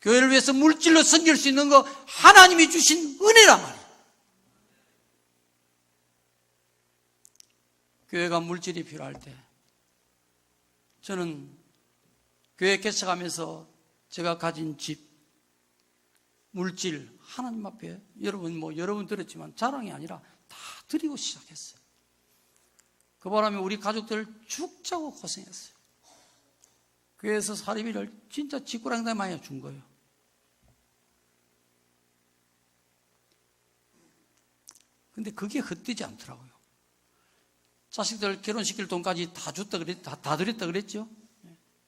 교회를 위해서 물질로 섬길 수 있는 거 하나님이 주신 은혜란 말이에요. 교회가 물질이 필요할 때 저는 교회 개척하면서 제가 가진 집, 물질 하나님 앞에 여러분 들었지만 자랑이 아니라 다 드리고 시작했어요. 그 바람에 우리 가족들 죽자고 고생했어요. 교회에서 사리비를 진짜 지꾸랑대 많이 준 거예요. 근데 그게 헛되지 않더라고요. 자식들 결혼시킬 돈까지 다 드렸다 그랬죠.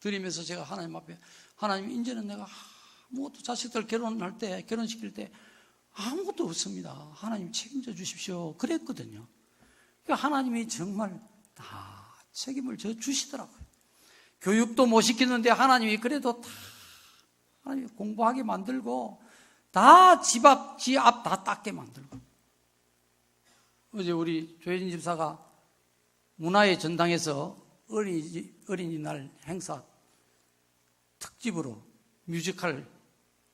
드리면서 제가 하나님 앞에, 하나님, 이제는 내가 아무것도 자식들 결혼시킬 때 아무것도 없습니다. 하나님 책임져 주십시오. 그랬거든요. 그러니까 하나님이 정말 다 책임을 져 주시더라고요. 교육도 못 시키는데 하나님이 그래도 다 하나님이 공부하게 만들고 다 지 앞 다 닦게 만들고. 어제 우리 조혜진 집사가 문화의 전당에서 어린이날 행사 특집으로 뮤지컬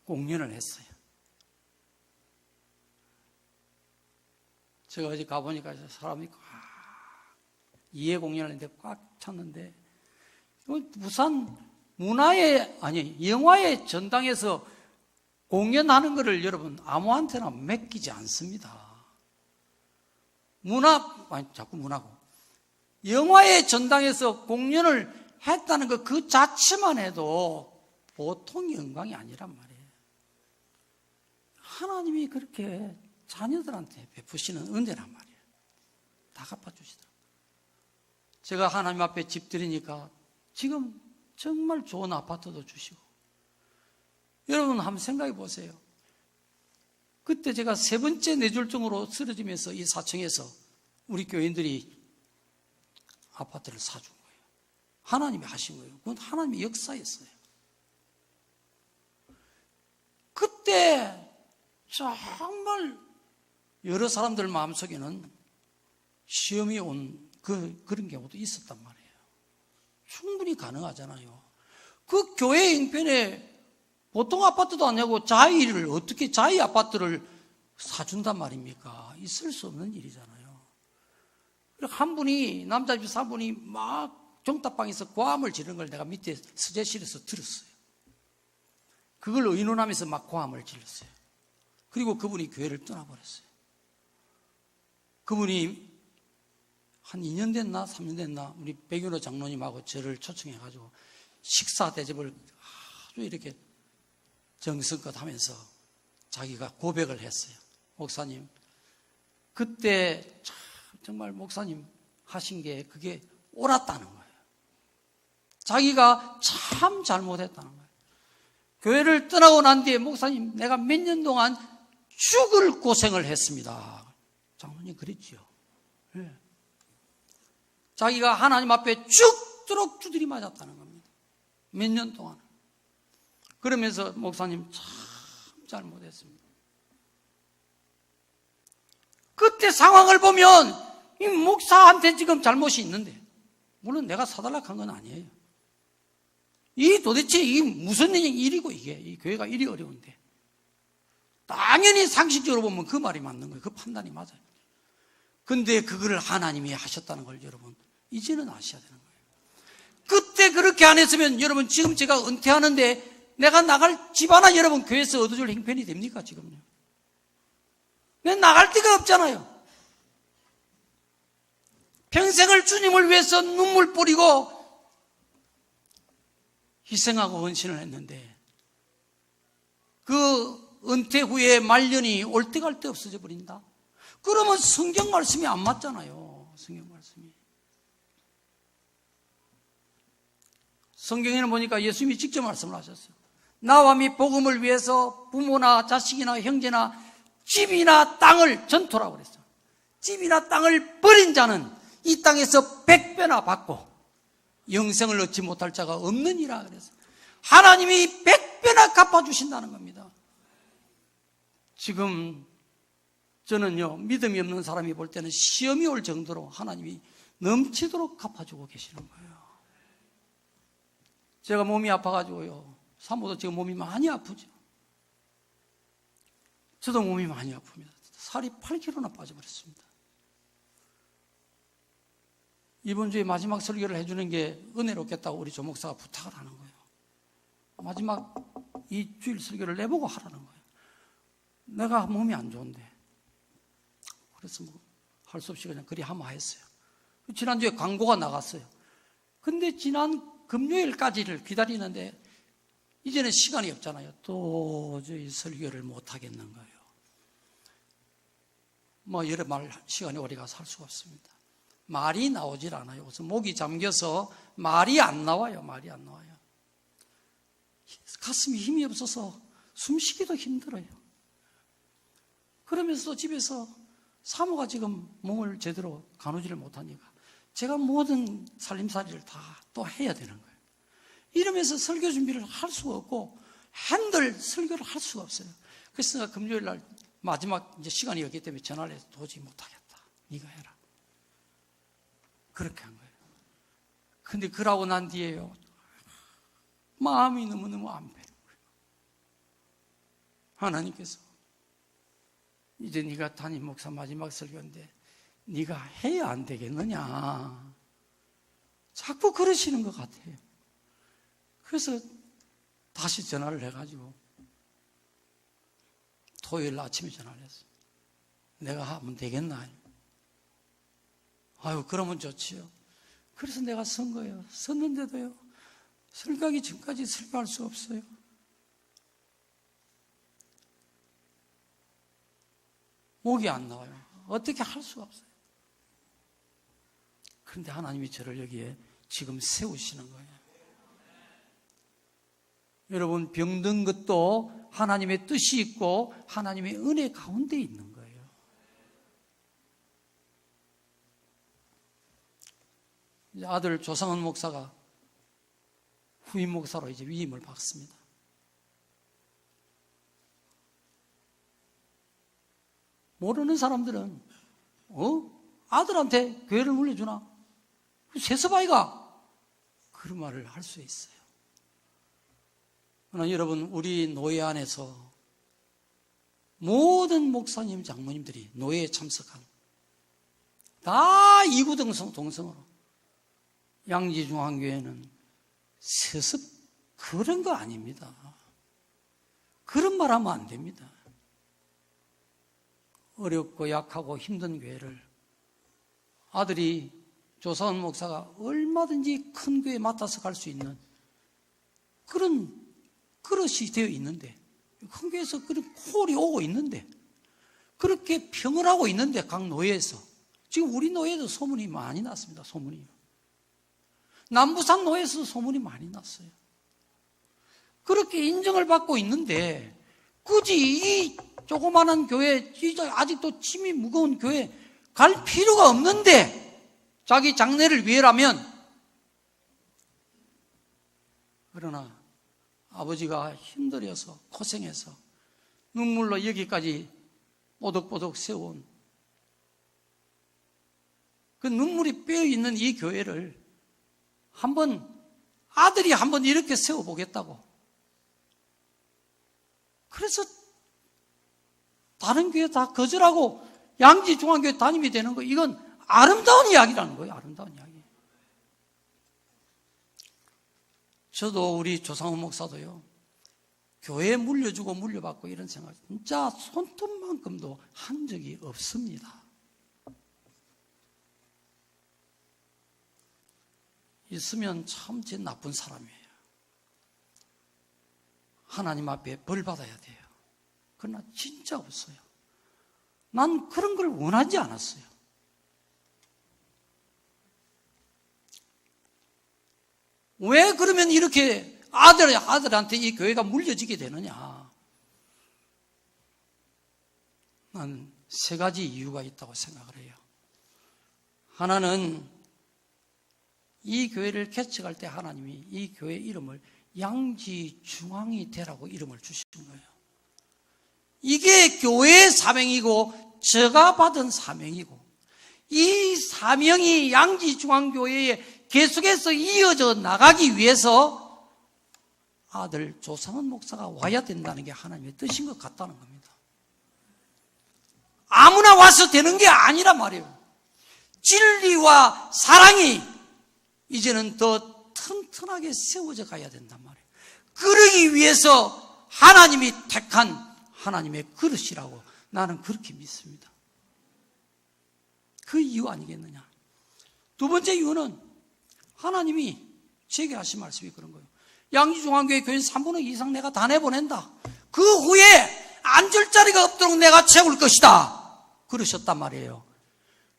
공연을 했어요. 제가 어제 가보니까 사람이 이해 공연을 했는데 꽉 찼는데, 부산 영화의 전당에서 공연하는 것을 여러분 아무한테나 맡기지 않습니다. 자꾸 문화고. 영화의 전당에서 공연을 했다는 것 그 자체만 해도 보통 영광이 아니란 말이에요. 하나님이 그렇게 자녀들한테 베푸시는 은혜란 말이에요. 다 갚아주시더라고요. 제가 하나님 앞에 집 드리니까 지금 정말 좋은 아파트도 주시고. 여러분 한번 생각해 보세요. 그때 제가 세 번째 뇌졸중으로 쓰러지면서 이 4층에서 우리 교인들이 아파트를 사준 거예요. 하나님이 하신 거예요. 그건 하나님의 역사였어요. 그때 정말 여러 사람들 마음속에는 시험이 온 그런 경우도 있었단 말이에요. 충분히 가능하잖아요. 그 교회 형편에 보통 아파트도 아니고 자이 아파트를 사준단 말입니까? 있을 수 없는 일이잖아요. 한 분이, 남자 집사 한 분이 막 종탑방에서 고함을 지르는 걸 내가 밑에 서재실에서 들었어요. 그걸 의논하면서 막 고함을 질렀어요. 그리고 그분이 교회를 떠나버렸어요. 그분이 한 2년 됐나 3년 됐나 우리 백윤호 장로님하고 저를 초청해가지고 식사 대접을 아주 이렇게 정성껏 하면서 자기가 고백을 했어요. 목사님, 그때 정말 목사님 하신 게 그게 옳았다는 거예요. 자기가 참 잘못했다는 거예요. 교회를 떠나고 난 뒤에 목사님, 내가 몇 년 동안 죽을 고생을 했습니다. 장로님 그랬지요. 네. 자기가 하나님 앞에 죽도록 두드리 맞았다는 겁니다. 몇 년 동안. 그러면서 목사님 참 잘못했습니다. 그때 상황을 보면 이 목사한테 지금 잘못이 있는데, 물론 내가 사달라고 한 건 아니에요. 도대체 무슨 일이고 이 교회가 일이 어려운데. 당연히 상식적으로 보면 그 말이 맞는 거예요. 그 판단이 맞아요. 근데 그거를 하나님이 하셨다는 걸 여러분 이제는 아셔야 되는 거예요. 그때 그렇게 안 했으면 여러분 지금 제가 은퇴하는데 내가 나갈 집 하나 여러분 교회에서 얻어줄 형편이 됩니까 지금요? 내가 나갈 데가 없잖아요. 평생을 주님을 위해서 눈물 뿌리고 희생하고 헌신을 했는데 그 은퇴 후에 말년이 올 때 갈 때 없어져 버린다? 그러면 성경 말씀이 안 맞잖아요. 성경 말씀이. 성경에는 보니까 예수님이 직접 말씀을 하셨어요. 나와 및 복음을 위해서 부모나 자식이나 형제나 집이나 땅을 전토라고 그랬어요. 집이나 땅을 버린 자는 이 땅에서 100배나 받고 영생을 얻지 못할 자가 없느니라 그래서 하나님이 100배나 갚아주신다는 겁니다. 지금 저는요, 믿음이 없는 사람이 볼 때는 시험이 올 정도로 하나님이 넘치도록 갚아주고 계시는 거예요. 제가 몸이 아파가지고요, 사모도 지금 몸이 많이 아프죠. 저도 몸이 많이 아픕니다. 살이 8kg나 빠져버렸습니다. 이번 주에 마지막 설교를 해주는 게 은혜롭겠다고 우리 조목사가 부탁을 하는 거예요. 마지막 이 주일 설교를 내보고 하라는 거예요. 내가 몸이 안 좋은데. 그래서 할 수 없이 그냥 그리 하마 했어요. 지난주에 광고가 나갔어요. 근데 지난 금요일까지를 기다리는데 이제는 시간이 없잖아요. 도저히 설교를 못 하겠는 거예요. 여러 말 시간이 오래 가서 할 수가 없습니다. 말이 나오질 않아요. 그래서 목이 잠겨서 말이 안 나와요. 말이 안 나와요. 가슴이 힘이 없어서 숨쉬기도 힘들어요. 그러면서 집에서 사모가 지금 몸을 제대로 가누지를 못하니까 제가 모든 살림살이를 다 또 해야 되는 거예요. 이러면서 설교 준비를 할 수가 없고 한들 설교를 할 수가 없어요. 그래서 내가 금요일 날 마지막 이제 시간이 없기 때문에 전화를 해서 도저히 못하겠다. 네가 해라. 그렇게 한 거예요. 근데 그러고 난 뒤에요, 마음이 너무너무 안 배는 거예요. 하나님께서 이제 네가 담임 목사 마지막 설교인데 네가 해야 안 되겠느냐, 자꾸 그러시는 것 같아요. 그래서 다시 전화를 해가지고 토요일 아침에 전화를 했어요. 내가 하면 되겠나? 아유, 그러면 좋지요. 그래서 내가 선 거예요. 섰는데도요, 설교하기 전까지 설교할 수 없어요. 목이 안 나와요. 어떻게 할 수가 없어요. 그런데 하나님이 저를 여기에 지금 세우시는 거예요. 여러분, 병든 것도 하나님의 뜻이 있고 하나님의 은혜 가운데 있는 거예요. 이제 아들 조상은 목사가 후임 목사로 이제 위임을 받습니다. 모르는 사람들은 아들한테 교회를 물려주나? 세서바이가 그런 말을 할 수 있어요. 그러나 여러분, 우리 노예 안에서 모든 목사님, 장모님들이 노예에 참석한 다 이구동성으로 양지중앙교회는 세습 그런 거 아닙니다. 그런 말 하면 안 됩니다. 어렵고 약하고 힘든 교회를 아들이 조사원 목사가 얼마든지 큰 교회 맡아서 갈 수 있는 그런 그릇이 되어 있는데, 큰 교회에서 그런 콜이 오고 있는데, 그렇게 평을 하고 있는데, 각 노예에서 지금 우리 노예도 소문이 많이 났습니다. 소문이요. 남부산 노예에서 소문이 많이 났어요. 그렇게 인정을 받고 있는데 굳이 이 조그마한 교회, 아직도 짐이 무거운 교회 갈 필요가 없는데 자기 장래를 위해라면, 그러나 아버지가 힘들어서 고생해서 눈물로 여기까지 뽀득뽀득 세운 그 눈물이 빼어있는 이 교회를 아들이 한번 이렇게 세워보겠다고, 그래서 다른 교회 다 거절하고 양지중앙교회 담임이 되는 거, 이건 아름다운 이야기라는 거예요. 아름다운 이야기. 저도 우리 조상훈 목사도요, 교회에 물려주고 물려받고 이런 생각 진짜 손톱만큼도 한 적이 없습니다. 있으면 참 제 나쁜 사람이에요. 하나님 앞에 벌 받아야 돼요. 그러나 진짜 없어요. 난 그런 걸 원하지 않았어요. 왜 그러면 이렇게 아들한테 이 교회가 물려지게 되느냐? 나는 세 가지 이유가 있다고 생각을 해요. 하나는 이 교회를 개척할 때 하나님이 이 교회 이름을 양지중앙이 되라고 이름을 주신 거예요. 이게 교회의 사명이고 제가 받은 사명이고, 이 사명이 양지중앙교회에 계속해서 이어져 나가기 위해서 아들 조상은 목사가 와야 된다는 게 하나님의 뜻인 것 같다는 겁니다. 아무나 와서 되는 게 아니란 말이에요. 진리와 사랑이 이제는 더 튼튼하게 세워져 가야 된단 말이에요. 그러기 위해서 하나님이 택한 하나님의 그릇이라고 나는 그렇게 믿습니다. 그 이유 아니겠느냐. 두 번째 이유는 하나님이 제게 하신 말씀이 그런 거예요. 양지중앙교회 교인 3분의 2 이상 내가 다 내보낸다. 그 후에 앉을 자리가 없도록 내가 채울 것이다. 그러셨단 말이에요.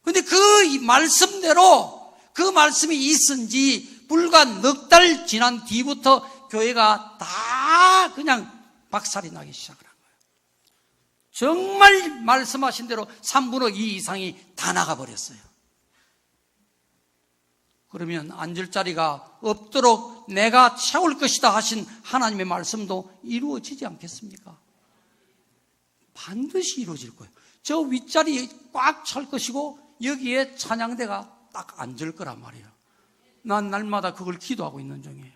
근데 그 말씀대로 그 말씀이 있은 지 불과 넉 달 지난 뒤부터 교회가 다 그냥 박살이 나기 시작을 한 거예요. 정말 말씀하신 대로 3분의 2 이상이 다 나가버렸어요. 그러면 앉을 자리가 없도록 내가 채울 것이다 하신 하나님의 말씀도 이루어지지 않겠습니까? 반드시 이루어질 거예요. 저 윗자리 꽉 찰 것이고 여기에 찬양대가 딱 앉을 거란 말이에요. 난 날마다 그걸 기도하고 있는 중이에요.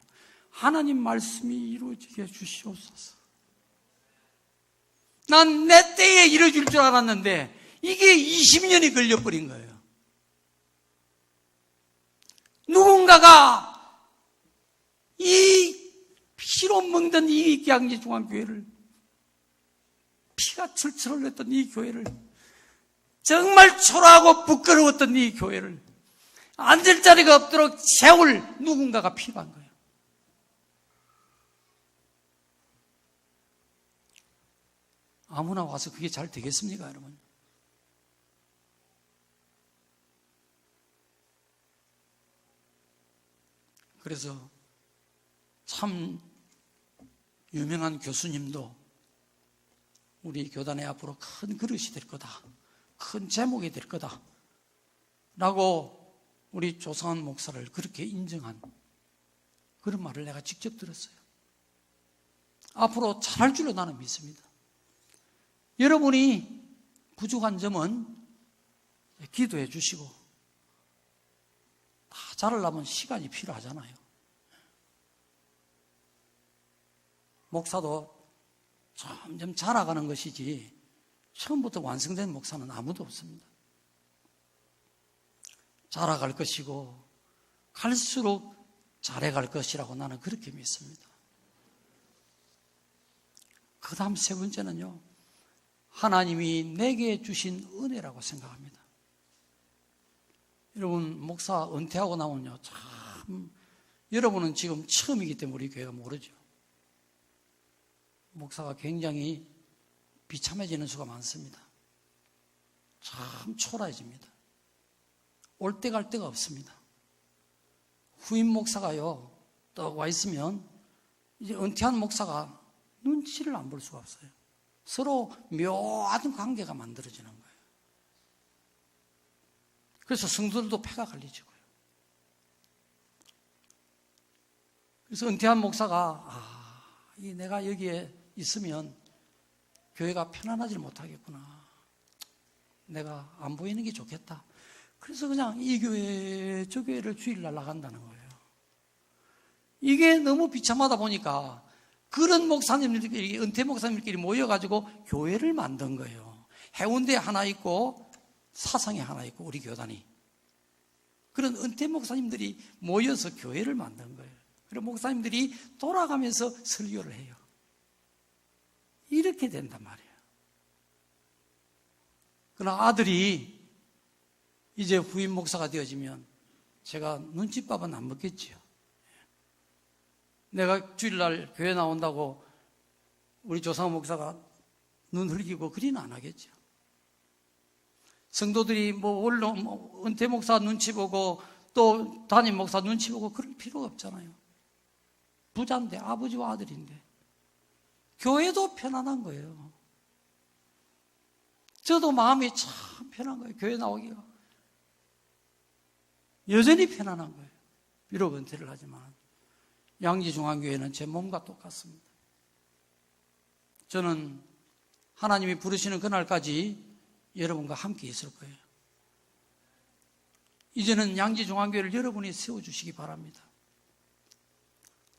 하나님 말씀이 이루어지게 해주시옵소서. 난 내 때에 이루어질 줄 알았는데 이게 20년이 걸려버린 거예요. 누군가가 이 피로 먹던 이 양지중앙교회를, 피가 철철 흘렀던 이 교회를, 정말 초라하고 부끄러웠던 이 교회를 앉을 자리가 없도록 세울 누군가가 필요한 거예요. 아무나 와서 그게 잘 되겠습니까, 여러분? 그래서 참 유명한 교수님도 우리 교단의 앞으로 큰 그릇이 될 거다, 큰 제목이 될 거다 라고 우리 조상한 목사를 그렇게 인정한 그런 말을 내가 직접 들었어요. 앞으로 잘할 줄로 나는 믿습니다. 여러분이 부족한 점은 기도해 주시고, 다 자라려면 시간이 필요하잖아요. 목사도 점점 자라가는 것이지 처음부터 완성된 목사는 아무도 없습니다. 자라갈 것이고 갈수록 잘해갈 것이라고 나는 그렇게 믿습니다. 그 다음 세 번째는요, 하나님이 내게 주신 은혜라고 생각합니다. 여러분, 목사 은퇴하고 나면요, 참 여러분은 지금 처음이기 때문에 우리 교회가 모르죠. 목사가 굉장히 비참해지는 수가 많습니다. 참 초라해집니다. 올 때 갈 데가 없습니다. 후임 목사가요, 또 와 있으면 이제 은퇴한 목사가 눈치를 안 볼 수가 없어요. 서로 묘한 관계가 만들어지는 거예요. 그래서 성도들도 패가 갈리지고요. 그래서 은퇴한 목사가 내가 여기에 있으면 교회가 편안하지 못하겠구나, 내가 안 보이는 게 좋겠다. 그래서 그냥 이 교회 저 교회를 주일날 나간다는 거예요. 이게 너무 비참하다 보니까 그런 목사님들끼리, 은퇴 목사님들끼리 모여가지고 교회를 만든 거예요. 해운대에 하나 있고 사상에 하나 있고 우리 교단이. 그런 은퇴 목사님들이 모여서 교회를 만든 거예요. 그리고 목사님들이 돌아가면서 설교를 해요. 이렇게 된단 말이에요. 그러나 아들이 이제 후임 목사가 되어지면 제가 눈칫밥은 안 먹겠지요. 내가 주일날 교회 나온다고 우리 조상 목사가 눈 흘기고 그리는 안 하겠죠. 성도들이 은퇴 목사 눈치 보고 또 담임 목사 눈치 보고 그럴 필요가 없잖아요. 부자인데, 아버지와 아들인데. 교회도 편안한 거예요. 저도 마음이 참 편한 거예요. 교회 나오기가. 여전히 편안한 거예요. 비록 은퇴를 하지만 양지중앙교회는 제 몸과 똑같습니다. 저는 하나님이 부르시는 그날까지 여러분과 함께 있을 거예요. 이제는 양지중앙교회를 여러분이 세워주시기 바랍니다.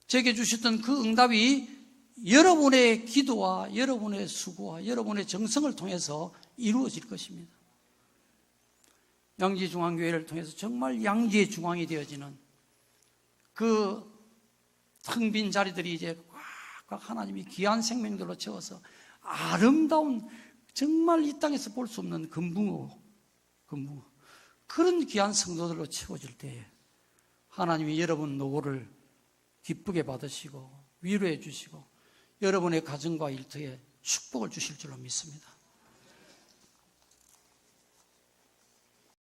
제게 주셨던 그 응답이 여러분의 기도와 여러분의 수고와 여러분의 정성을 통해서 이루어질 것입니다. 양지중앙교회를 통해서 정말 양지의 중앙이 되어지는 그 텅 빈 자리들이 이제 꽉꽉 하나님이 귀한 생명들로 채워서 아름다운, 정말 이 땅에서 볼 수 없는 금붕어 그런 귀한 성도들로 채워질 때에 하나님이 여러분 노고를 기쁘게 받으시고 위로해 주시고 여러분의 가정과 일터에 축복을 주실 줄로 믿습니다.